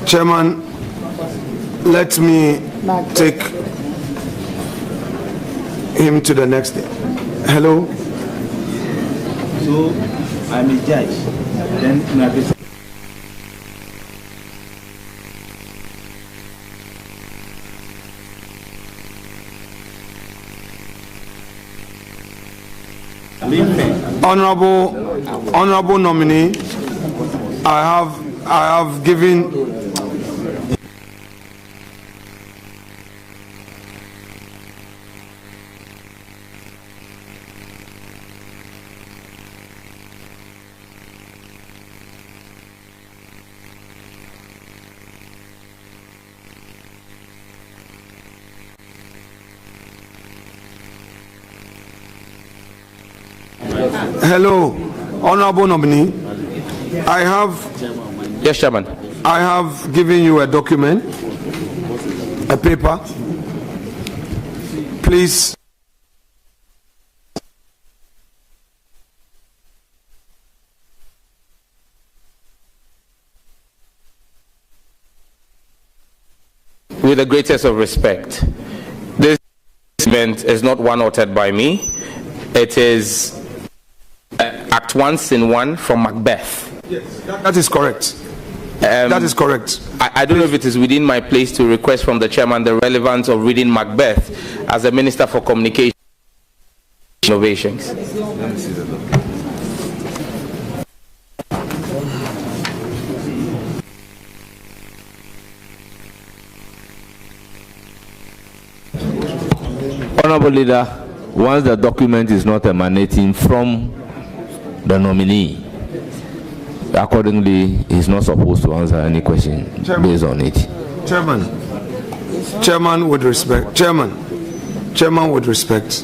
Chairman, let me take him to the next thing. Hello. So I'm a judge. Then Honorable nominee, I have given Hello, honorable nominee. I have. Yes, Chairman. I have given you a document, a paper. Please. With the greatest of respect, this event is not one authored by me. It is Act 1, Scene 1 from Macbeth. Yes, that is correct. That is correct. I don't know if it is within my place to request from the chairman the relevance of reading Macbeth as the Minister for Communication and Innovations. Honorable Leader, once the document is not emanating from the nominee, accordingly, he's not supposed to answer any question based on it. Chairman with respect. Chairman with respect.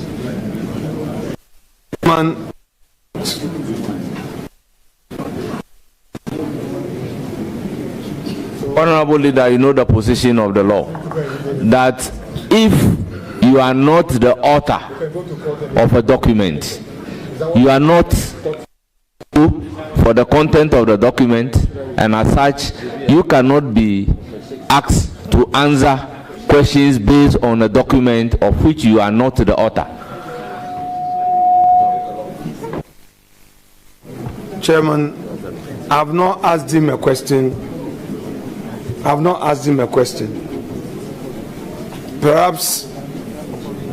Honorable Leader, you know the position of the law, that if you are not the author of a document, you are not for the content of the document, and as such, you cannot be asked to answer questions based on a document of which you are not the author. Chairman, I have not asked him a question. Perhaps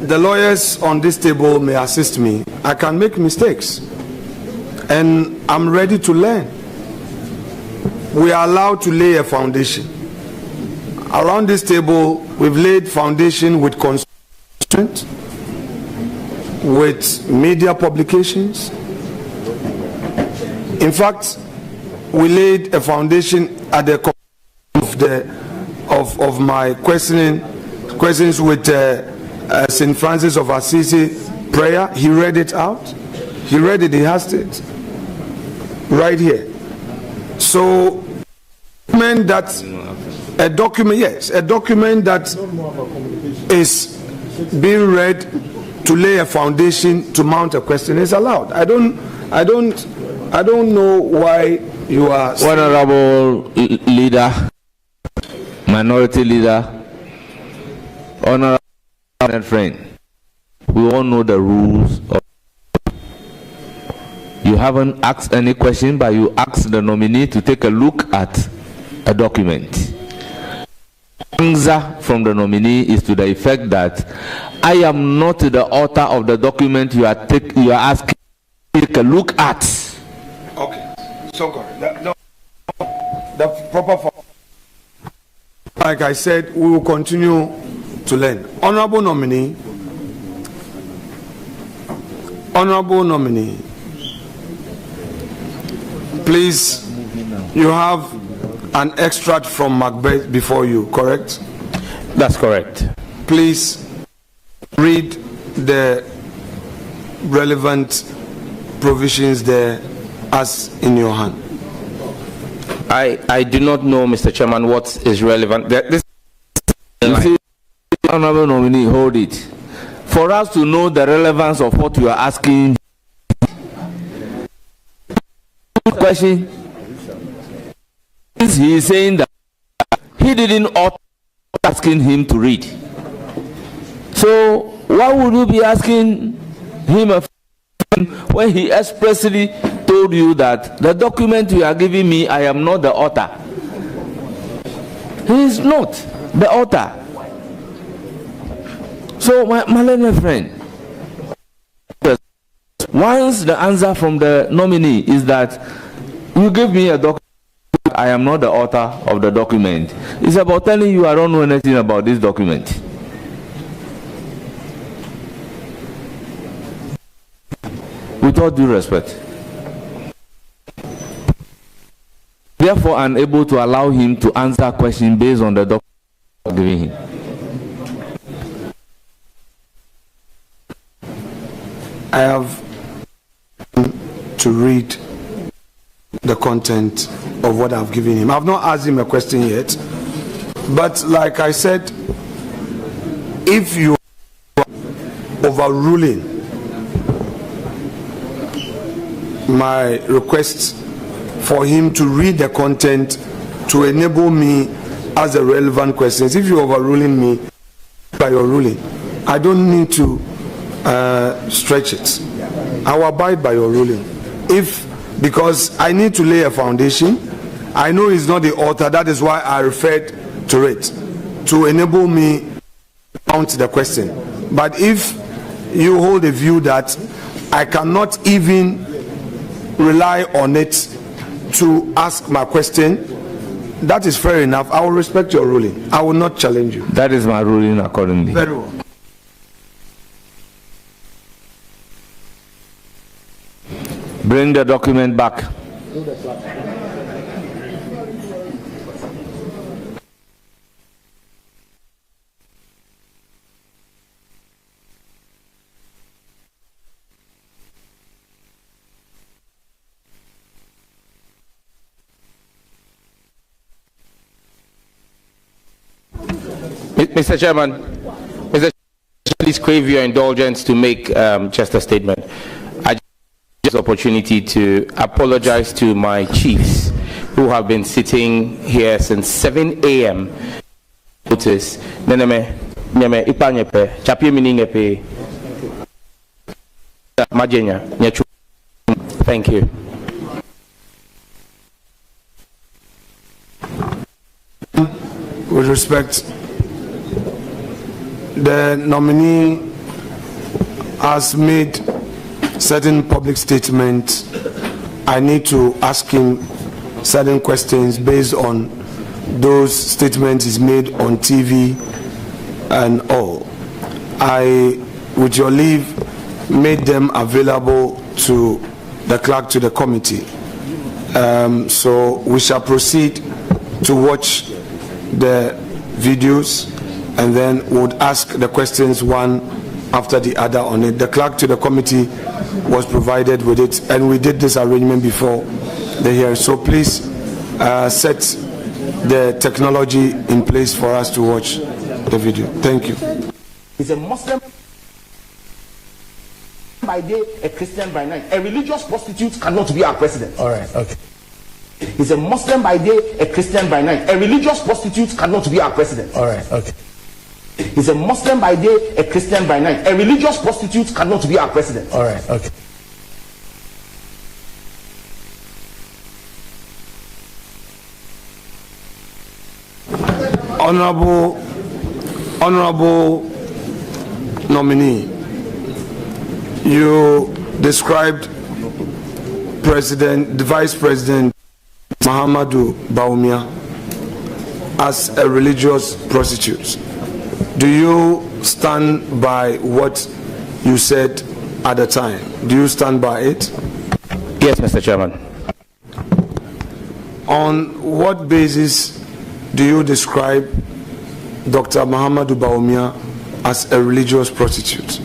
the lawyers on this table may assist me. I can make mistakes, and I'm ready to learn. We are allowed to lay a foundation. Around this table, we've laid foundation with constraint, with media publications. In fact, we laid a foundation at the of my questions with St. Francis of Assisi prayer. He read it out. He read it. He has it right here. So, a document that is being read to lay a foundation to mount a question is allowed. I don't know why you are. Honorable leader, minority leader, honorable friend, we all know the rules. You haven't asked any question, but you asked the nominee to take a look at a document. Answer from the nominee is to the effect that I am not the author of the document you are asking to take a look at. Okay, so the proper form. Like I said, we will continue to learn. Honorable nominee, please, you have an extract from Macbeth before you, correct? That's correct. Please read the relevant provisions there as in your hand. I do not know, Mr. Chairman, what is relevant. This you see, honorable nominee, hold it. For us to know the relevance of what you are asking, question, he is saying that he didn't ought asking him to read. So why would you be asking him a when he expressly told you that the document you are giving me, I am not the author? He is not the author. So my learned friend, once the answer from the nominee is that you give me a document, I am not the author of the document, it's about telling you I don't know anything about this document. With all due respect, therefore I'm able to allow him to answer questions based on the document I'm giving him. I have to read the content of what I've given him. I've not asked him a question yet, but like I said, if you are overruling my request for him to read the content to enable me as the relevant questions, if you're overruling me by your ruling, I don't need to stretch it. I will abide by your ruling. Because I need to lay a foundation. I know he's not the author, that is why I referred to it, to enable me to answer the question. But if you hold a view that I cannot even rely on it to ask my question, that is fair enough. I will respect your ruling. I will not challenge you. That is my ruling accordingly. Very well. Bring the document back. Mr. Chairman, please crave your indulgence to make just a statement. I just opportunity to apologize to my chiefs who have been sitting here since 7 a.m. notice. Neneme ipanyepe chapie miningepe majenya nyechu. Thank you. With respect, the nominee has made certain public statements. I need to ask him certain questions based on those statements he's made on TV and all. I, with your leave, made them available to the clerk, to the committee. So we shall proceed to watch the videos, and then would ask the questions one after the other on it. The clerk to the committee was provided with it, and we did this arrangement before the hearing. So please set the technology in place for us to watch the video. Thank you. He's a Muslim by day, a Christian by night. A religious prostitute cannot be our president. All right, okay. He's a Muslim by day, a Christian by night. A religious prostitute cannot be our president. All right, okay. He's a Muslim by day, a Christian by night. A religious prostitute cannot be our president. All right, okay. Honorable nominee, you described the Vice President Mahamudu Bawumia as a religious prostitute. Do you stand by what you said at the time? Do you stand by it? Yes, Mr. Chairman. On what basis do you describe Dr. Mahamudu Bawumia as a religious prostitute?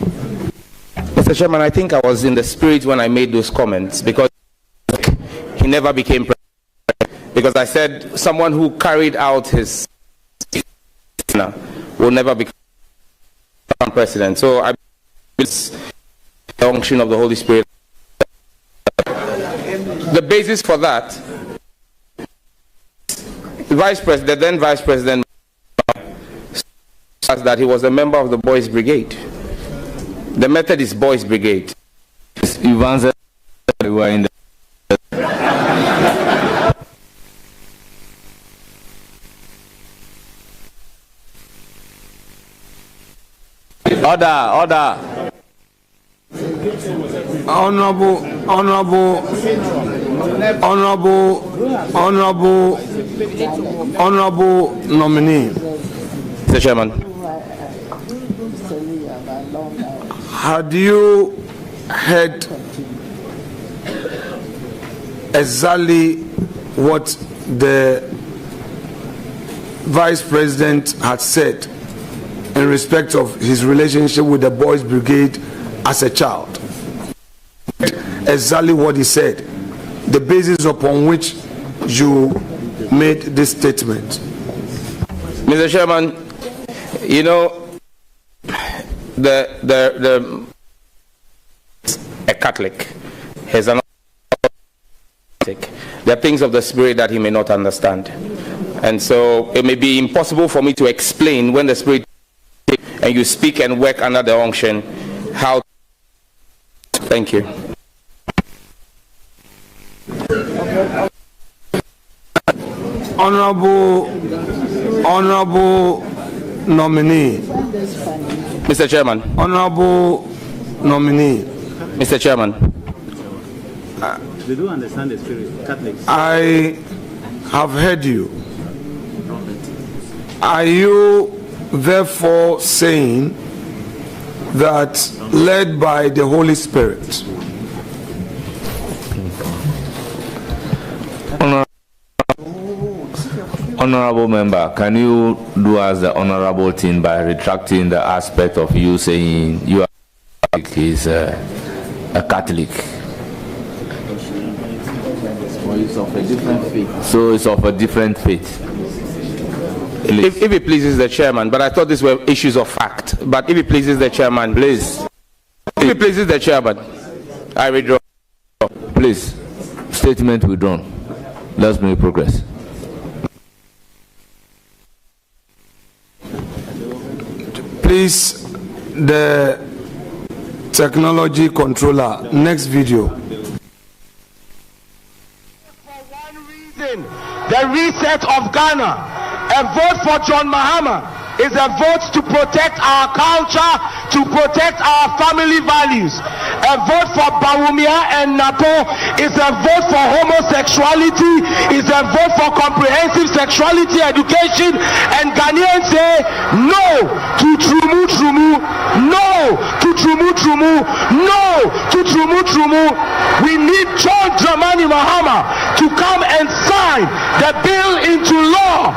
Mr. Chairman, I think I was in the spirit when I made those comments, because he never became president. Because I said someone who carried out his will never become president. So I believe the unction of the Holy Spirit. The basis for that, the Vice President, then Vice President, says that he was a member of the Boys Brigade. The method is Boys Brigade. Evans, we were in the Order. Honorable nominee. Mr. Chairman. Had you heard exactly what the Vice President had said in respect of his relationship with the Boys Brigade as a child? Exactly what he said, the basis upon which you made this statement. Mr. Chairman, you know, a Catholic is an Catholic. There are things of the Spirit that he may not understand, and so it may be impossible for me to explain when the Spirit and you speak and work under the unction how. Thank you. Honorable nominee. Mr. Chairman. Honorable nominee. Mr. Chairman. They do understand the spirit. Catholics. I have heard you. Are you therefore saying that, led by the Holy Spirit, Honorable member, can you do us the honorable thing by retracting the aspect of you saying you are a Catholic? It's of a different faith. So it's of a different faith. If it pleases the chairman, but I thought these were issues of fact. But if it pleases the chairman, please. If it pleases the chairman, I withdraw. Please, statement withdrawn. Let's make progress. Please, the technology controller, next video. For one reason, the reset of Ghana. A vote for John Mahama is a vote to protect our culture, to protect our family values. A vote for Bawumia and Napo is a vote for homosexuality, is a vote for comprehensive sexuality education. And Ghanaians say no to Trumu Trumu, no to Trumu Trumu, no to Trumu Trumu. We need John Dramani Mahama to come and sign the bill into law.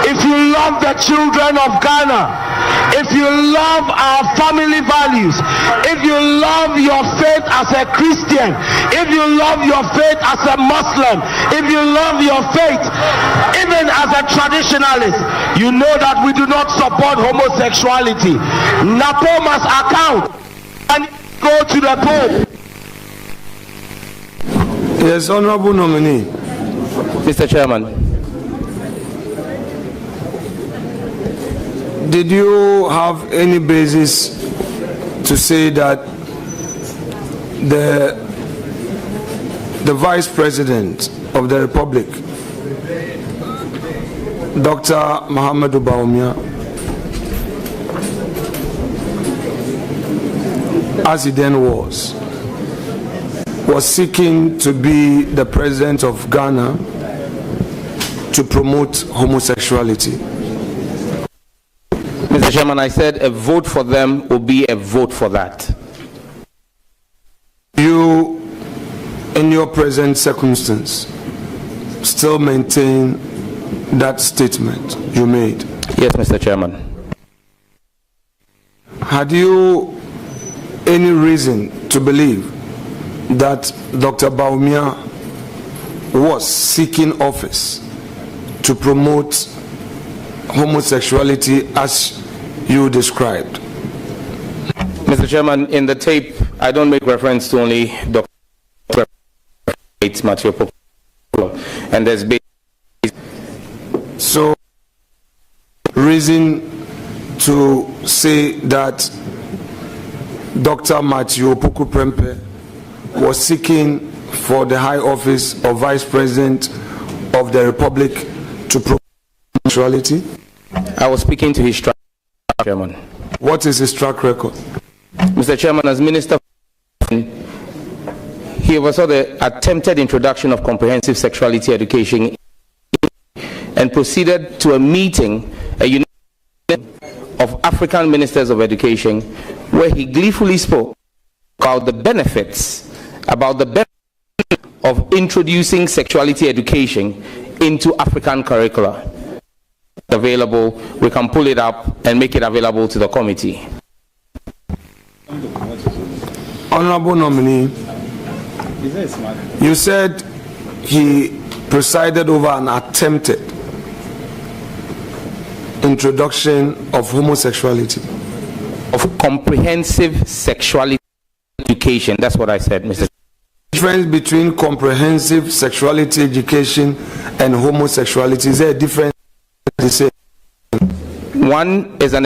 If you love the children of Ghana, if you love our family values, if you love your faith as a Christian, if you love your faith as a Muslim, if you love your faith even as a traditionalist, you know that we do not support homosexuality. Napo must account and go to the Pope. Yes, honorable nominee. Mr. Chairman. Did you have any basis to say that the Vice President of the Republic, Dr. Muhammadu Bawumia, as he then was seeking to be the President of Ghana to promote homosexuality? Mr. Chairman, I said a vote for them will be a vote for that. You, in your present circumstance, still maintain that statement you made? Yes, Mr. Chairman. Had you any reason to believe that Dr. Bawumia was seeking office to promote homosexuality as you described? Mr. Chairman, in the tape, I don't make reference to only Dr. Matthew Pokolo, and there's so reason to say that Dr. Matthew Pokolo was seeking for the high office of Vice President of the Republic to promote homosexuality? I was speaking to his track record, Chairman. What is his track record? Mr. Chairman, as Minister, he oversaw the attempted introduction of comprehensive sexuality education and proceeded to a meeting, a union of African ministers of education, where he gleefully spoke about the benefits of introducing sexuality education into African curricula. Available, we can pull it up and make it available to the committee. Honorable nominee, you said he presided over an attempted introduction of homosexuality. Of comprehensive sexuality education, that's what I said, Mr. Difference between comprehensive sexuality education and homosexuality, is there a difference? One is an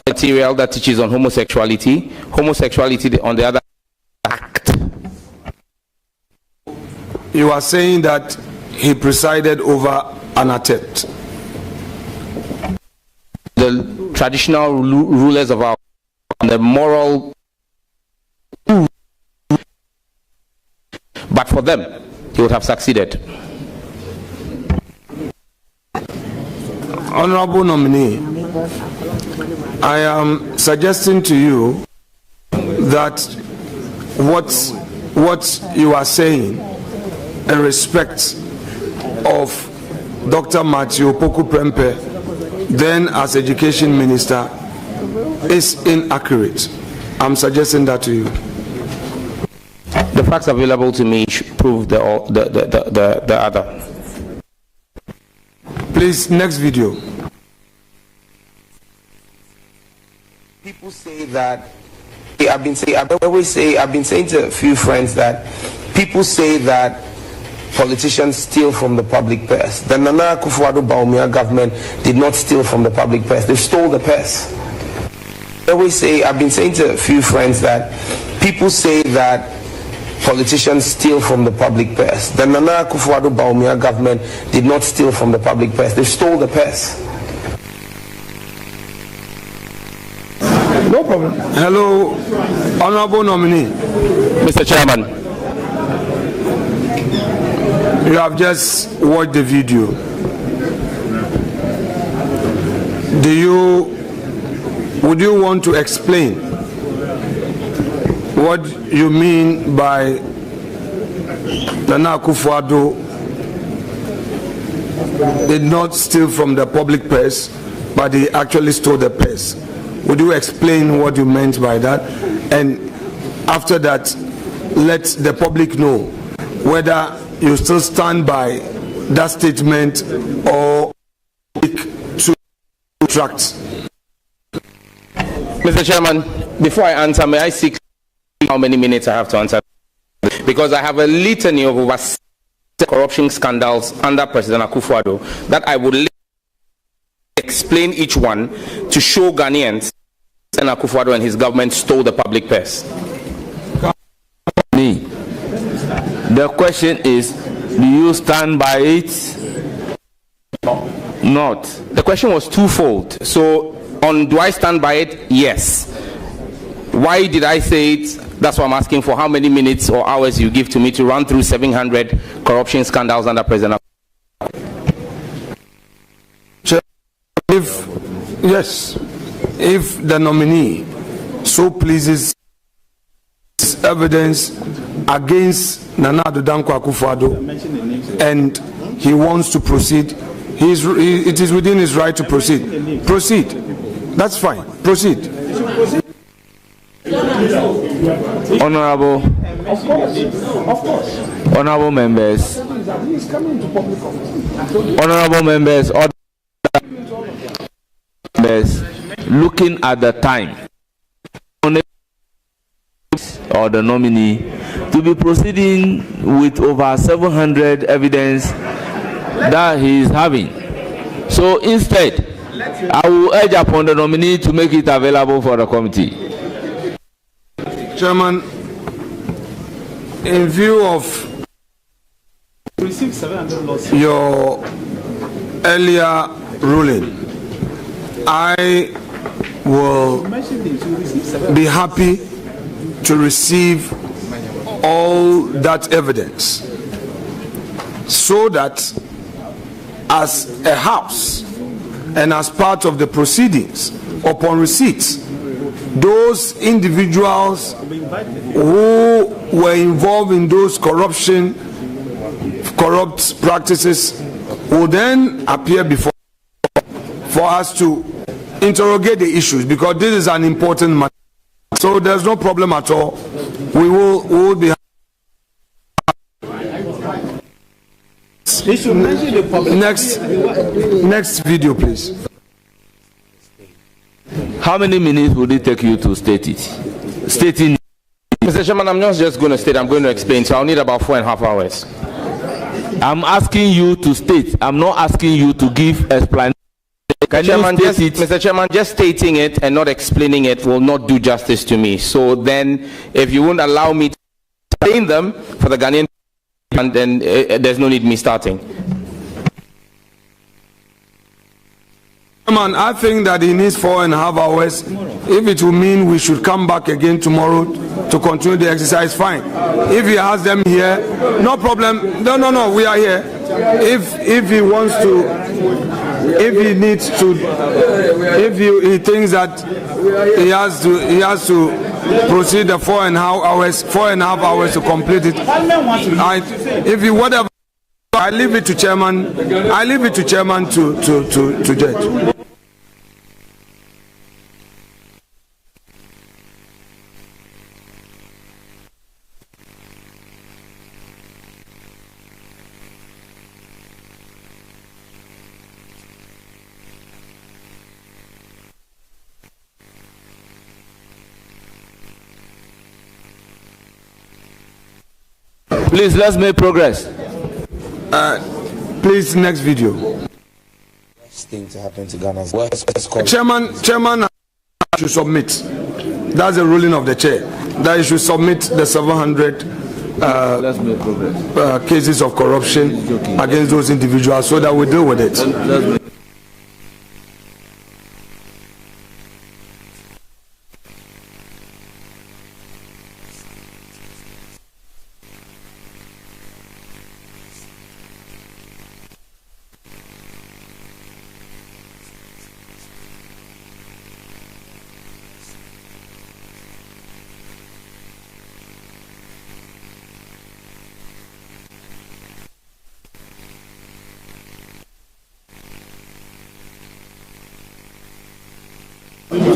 material that teaches on homosexuality, on the other act. You are saying that he presided over an attempt. The traditional rulers of our, the moral, but for them, he would have succeeded. Honorable nominee, I am suggesting to you that what you are saying in respect of Dr. Matthew Pokolo, then as Education Minister, is inaccurate. I'm suggesting that to you. The facts available to me prove the other. Please, next video. People say that I've been saying to a few friends that people say that politicians steal from the public purse. The Nana Akufo-Addo government did not steal from the public purse. They stole the purse. I always say, I've been saying to a few friends that people say that politicians steal from the public purse. The Nana Akufo-Addo government did not steal from the public purse. They stole the purse. No problem. Hello, Honorable Nominee. Mr. Chairman. You have just watched the video. Would you want to explain what you mean by Nana Akufo-Addo did not steal from the public purse, but he actually stole the purse? Would you explain what you meant by that? And after that, let the public know whether you still stand by that statement or to retract. Mr. Chairman, before I answer, may I seek how many minutes I have to answer? Because I have a litany of over 6 corruption scandals under President Akufo-Addo that I would explain each one to show Ghanaians that Akufo-Addo and his government stole the public purse. The question is, do you stand by it? Not. The question was twofold. So, do I stand by it? Yes. Why did I say it? That's what I'm asking for. How many minutes or hours you give to me to run through 700 corruption scandals under President Yes, if the nominee so pleases evidence against Nana Addo Akufo-Addo and he wants to proceed, it is within his right to proceed. Proceed. That's fine. Proceed. Honorable members, looking at the time or the nominee to be proceeding with over 700 evidence that he is having. So instead, I will urge upon the nominee to make it available for the committee. Chairman, in view of your earlier ruling, I will be happy to receive all that evidence so that as a house and as part of the proceedings upon receipt, those individuals who were involved in those corrupt practices will then appear before for us to interrogate the issues, because this is an important matter. So there's no problem at all. We will be next video, please. How many minutes would it take you to state it? Stating. Mr. Chairman, I'm not just going to state, I'm going to explain, so I'll need about 4.5 hours. I'm asking you to state. I'm not asking you to give explanation. Mr. Chairman, just stating it and not explaining it will not do justice to me. So then, if you won't allow me to explain them for the Ghanaian, then there's no need me starting. Man, I think that he needs 4.5 hours. If it will mean we should come back again tomorrow to continue the exercise, fine. If he has them here, no problem. No, we are here. If he wants to, if he needs to, if he thinks that he has to proceed the 4.5 hours to complete it. Whatever, I leave it to chairman. I leave it to chairman to judge. Please, let's make progress. Please, next video. Thing to happen to Ghana's Chairman should submit. That's the ruling of the chair. That you should submit the 700 cases of corruption against those individuals so that we deal with it.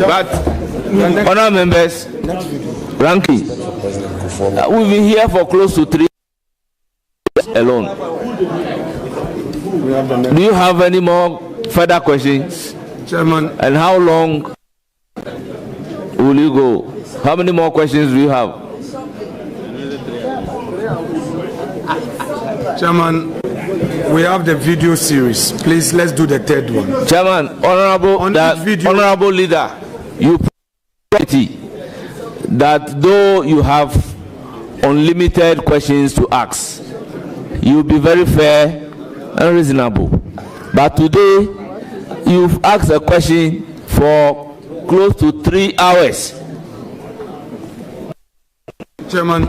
But, honourable members, Ranky, we've been here for close to 3 years alone. Do you have any more further questions? Chairman. And how long will you go? How many more questions do you have? Chairman, we have the video series. Please, let's do the third one. Chairman, honorable leader, you pity that though you have unlimited questions to ask, you'll be very fair and reasonable. But today, you've asked a question for close to 3 hours. Chairman.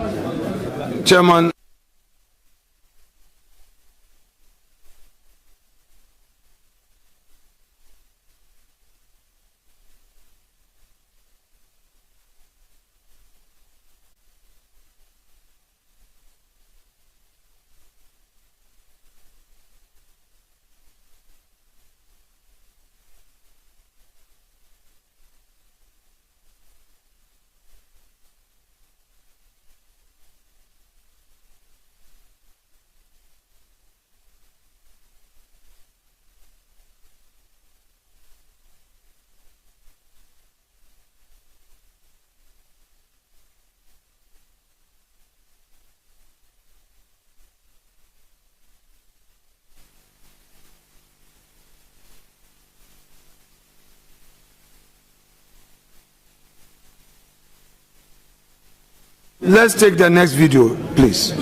Let's take the next video, please.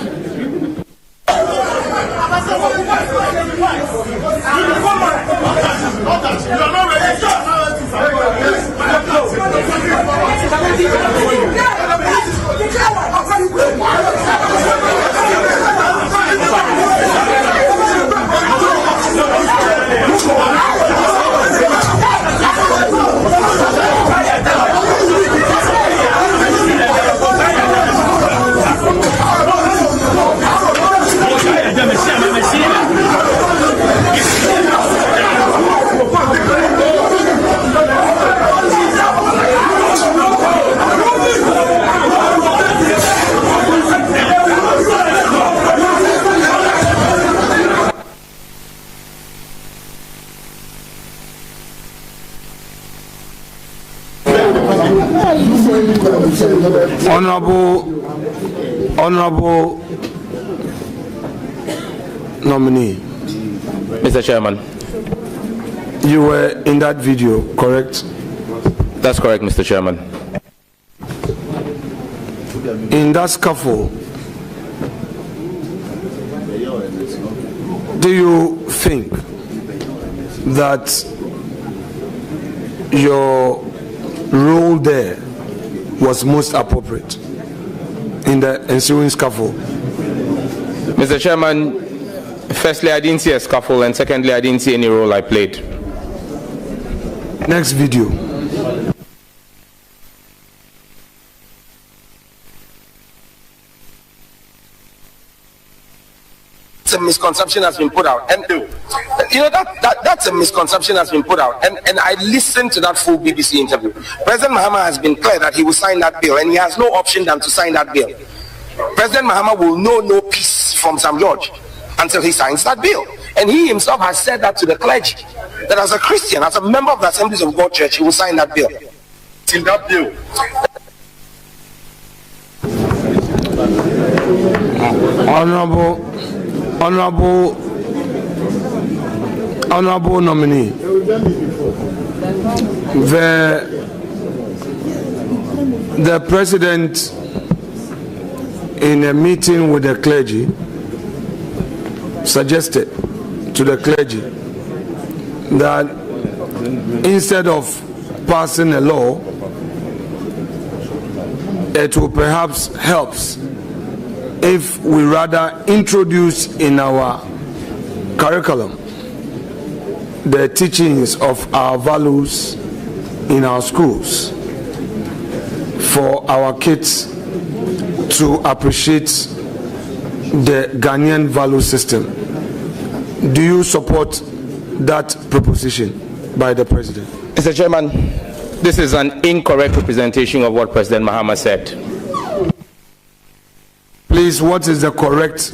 Honorable nominee. Mr. Chairman. You were in that video, correct? That's correct, Mr. Chairman. In that scuffle, do you think that your role there was most appropriate in the ensuing scuffle? Mr. Chairman, firstly, I didn't see a scuffle, and secondly, I didn't see any role I played. Next video. A misconception has been put out, and you know that's a misconception has been put out, and I listened to that full BBC interview. President Mahama has been clear that he will sign that bill, and he has no option than to sign that bill. President Mahama will know no peace from Sam George until he signs that bill, and he himself has said that to the clergy, that as a Christian, as a member of the Assemblies of God Church, he will sign that bill. In that bill. Honorable nominee, the president, in a meeting with the clergy, suggested to the clergy that instead of passing a law, it will perhaps help if we rather introduce in our curriculum the teachings of our values in our schools for our kids to appreciate the Ghanaian value system. Do you support that proposition by the president? Mr. Chairman, this is an incorrect representation of what President Mahama said. Please, what is the correct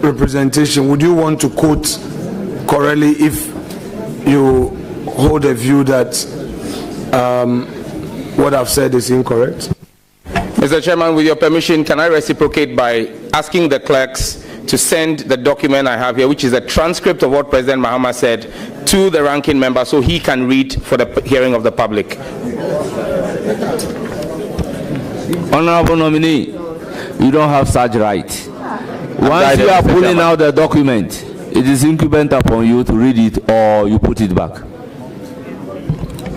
representation? Would you want to quote correctly if you hold a view that what I've said is incorrect? Mr. Chairman, with your permission, can I reciprocate by asking the clerks to send the document I have here, which is a transcript of what President Mahama said, to the ranking member so he can read for the hearing of the public. Honorable nominee, you don't have such right. Once you are pulling out the document, it is incumbent upon you to read it or you put it back.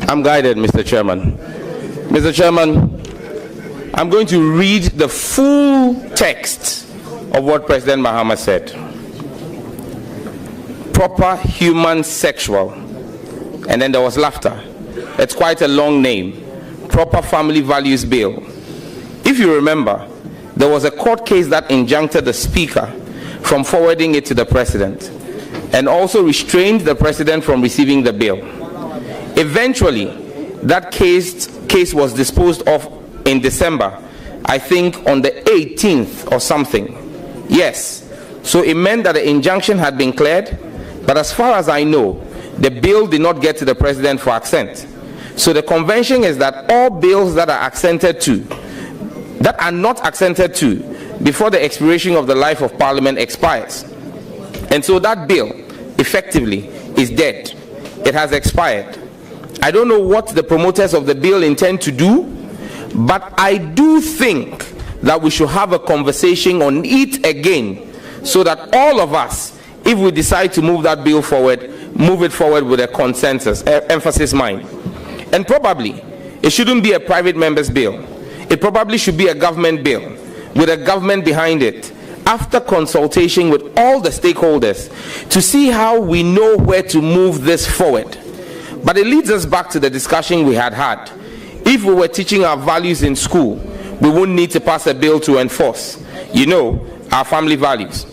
I'm guided, Mr. Chairman. Mr. Chairman, I'm going to read the full text of what President Mahama said. Proper human sexual, and then there was laughter. It's quite a long name. Proper Family Values Bill. If you remember, there was a court case that injuncted the Speaker from forwarding it to the President and also restrained the President from receiving the bill. Eventually, that case was disposed of in December, I think on the 18th or something. Yes, so it meant that the injunction had been cleared, but as far as I know, the bill did not get to the President for assent. So the convention is that all bills that are not accented to before the expiration of the life of Parliament expires. And so that bill effectively is dead. It has expired. I don't know what the promoters of the bill intend to do, but I do think that we should have a conversation on it again so that all of us, if we decide to move that bill forward, move it forward with a consensus, emphasis mine. And probably it shouldn't be a private member's bill. It probably should be a government bill with a government behind it, after consultation with all the stakeholders, to see how we know where to move this forward. But it leads us back to the discussion we had. If we were teaching our values in school, we wouldn't need to pass a bill to enforce, our family values.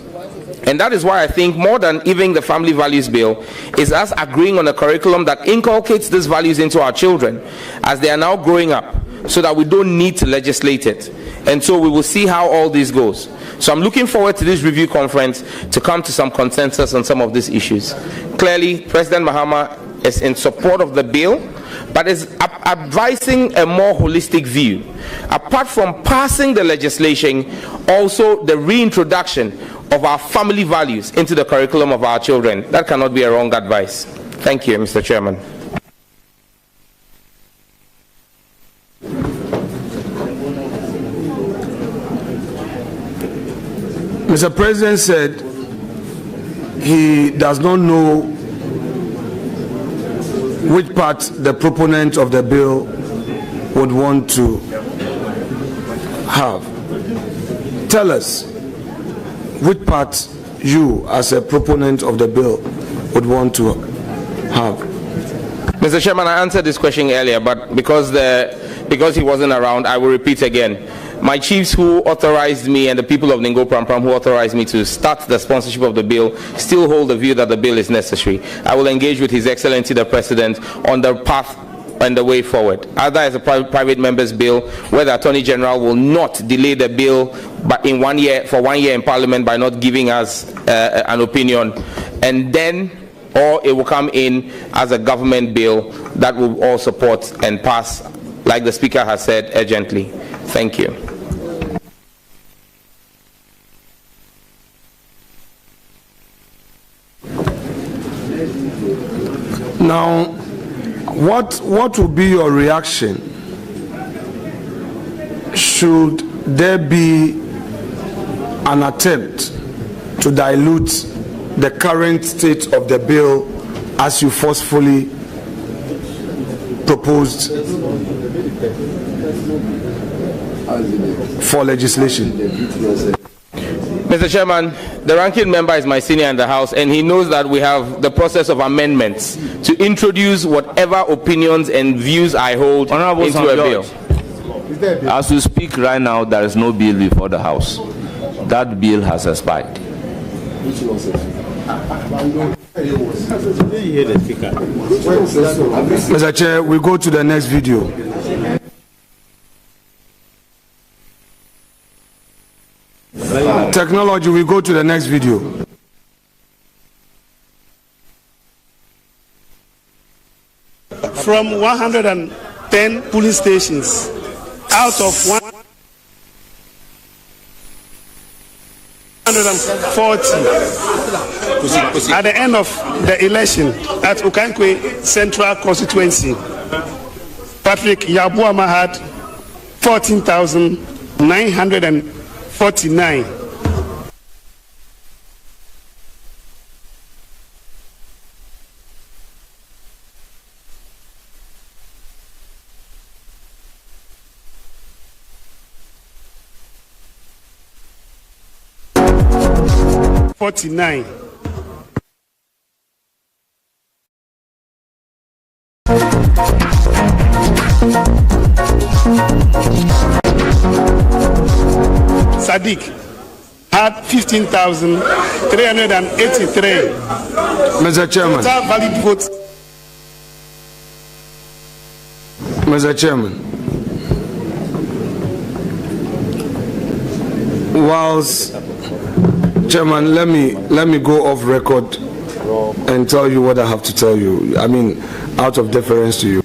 And that is why I think more than even the family values bill is us agreeing on a curriculum that inculcates these values into our children as they are now growing up, so that we don't need to legislate it. And so we will see how all this goes. So I'm looking forward to this review conference to come to some consensus on some of these issues. Clearly, President Mahama is in support of the bill, but is advising a more holistic view. Apart from passing the legislation, also the reintroduction of our family values into the curriculum of our children. That cannot be a wrong advice. Thank you, Mr. Chairman. Mr. President said he does not know which part the proponent of the bill would want to have. Tell us which part you, as a proponent of the bill, would want to have. Mr. Chairman, I answered this question earlier, but because he wasn't around, I will repeat again. My chiefs who authorized me and the people of Ningo Prampram who authorized me to start the sponsorship of the bill still hold the view that the bill is necessary. I will engage with His Excellency the President on the path and the way forward. Either as a private member's bill, where the Attorney General will not delay the bill but for 1 year in Parliament by not giving us an opinion, and then, or it will come in as a government bill that will all support and pass, like the Speaker has said, urgently. Thank you. Now, what will be your reaction should there be an attempt to dilute the current state of the bill as you forcefully proposed for legislation? Mr. Chairman, the ranking member is my senior in the House, and he knows that we have the process of amendments to introduce whatever opinions and views I hold into a bill. As we speak right now, there is no bill before the House. That bill has expired. Mr. Chair, we go to the next video. Technology, we go to the next video. From 110 polling stations, out of 140, at the end of the election at Okankwe Central Constituency, Patrick Yabuama had 14,949. Sadiq had 15,383. Mr. Chairman. Total valid votes. Mr. Chairman. Whilst Chairman, let me go off record and tell you what I have to tell you. I mean, out of deference to you.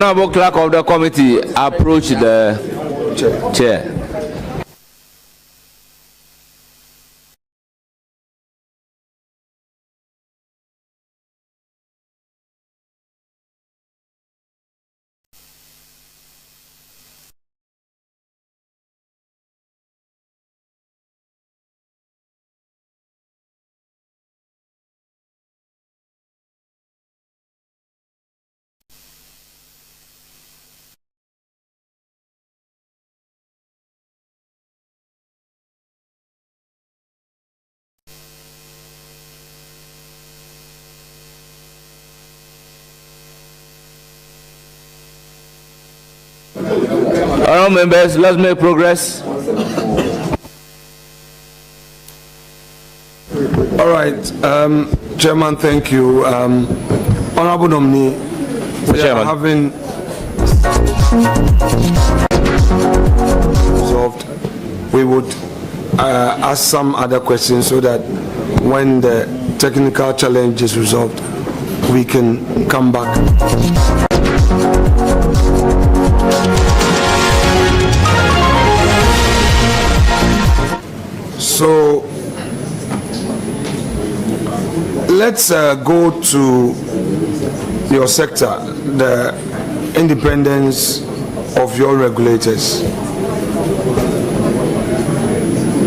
Honorable Clerk of the Committee, approach the chair. All members, let's make progress. All right, Chairman, thank you. Honorable nominee, we are having resolved. We would ask some other questions so that when the technical challenge is resolved, we can come back. So let's go to your sector, the independence of your regulators.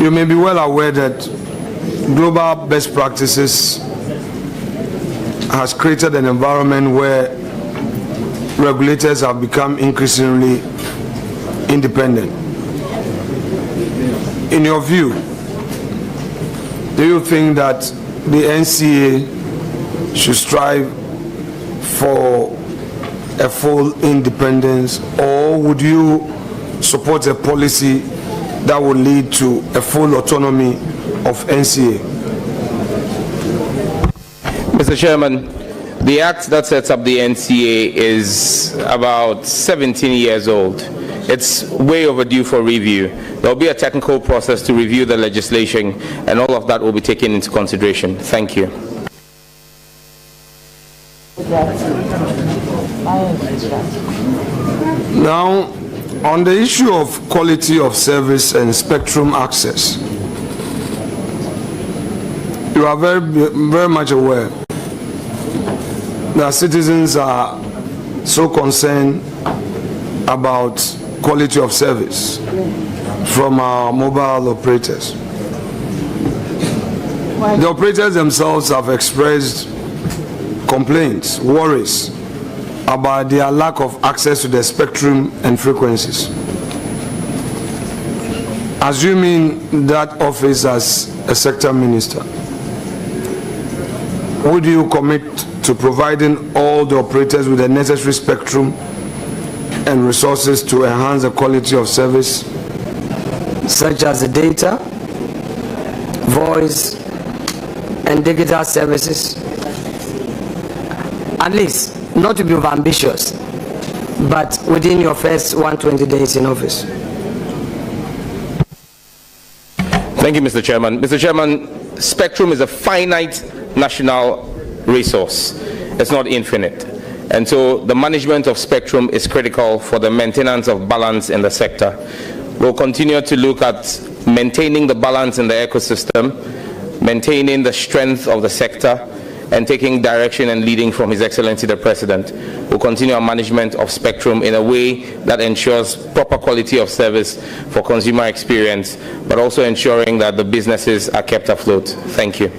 You may be well aware that global best practices has created an environment where regulators have become increasingly independent. In your view, do you think that the NCA should strive for a full independence, or would you support a policy that would lead to a full autonomy of NCA? Mr. Chairman, the act that sets up the NCA is about 17 years old. It's way overdue for review. There will be a technical process to review the legislation, and all of that will be taken into consideration. Thank you. Now, on the issue of quality of service and spectrum access, you are very much aware that citizens are so concerned about quality of service from our mobile operators. The operators themselves have expressed complaints, worries about their lack of access to the spectrum and frequencies. Assuming that office as a sector minister, would you commit to providing all the operators with the necessary spectrum and resources to enhance the quality of service, such as the data, voice, and digital services? At least, not to be ambitious, but within your first 120 days in office. Thank you, Mr. Chairman. Mr. Chairman, spectrum is a finite national resource. It's not infinite. And so the management of spectrum is critical for the maintenance of balance in the sector. We'll continue to look at maintaining the balance in the ecosystem, maintaining the strength of the sector, and taking direction and leading from His Excellency the President. We'll continue our management of spectrum in a way that ensures proper quality of service for consumer experience, but also ensuring that the businesses are kept afloat. Thank you.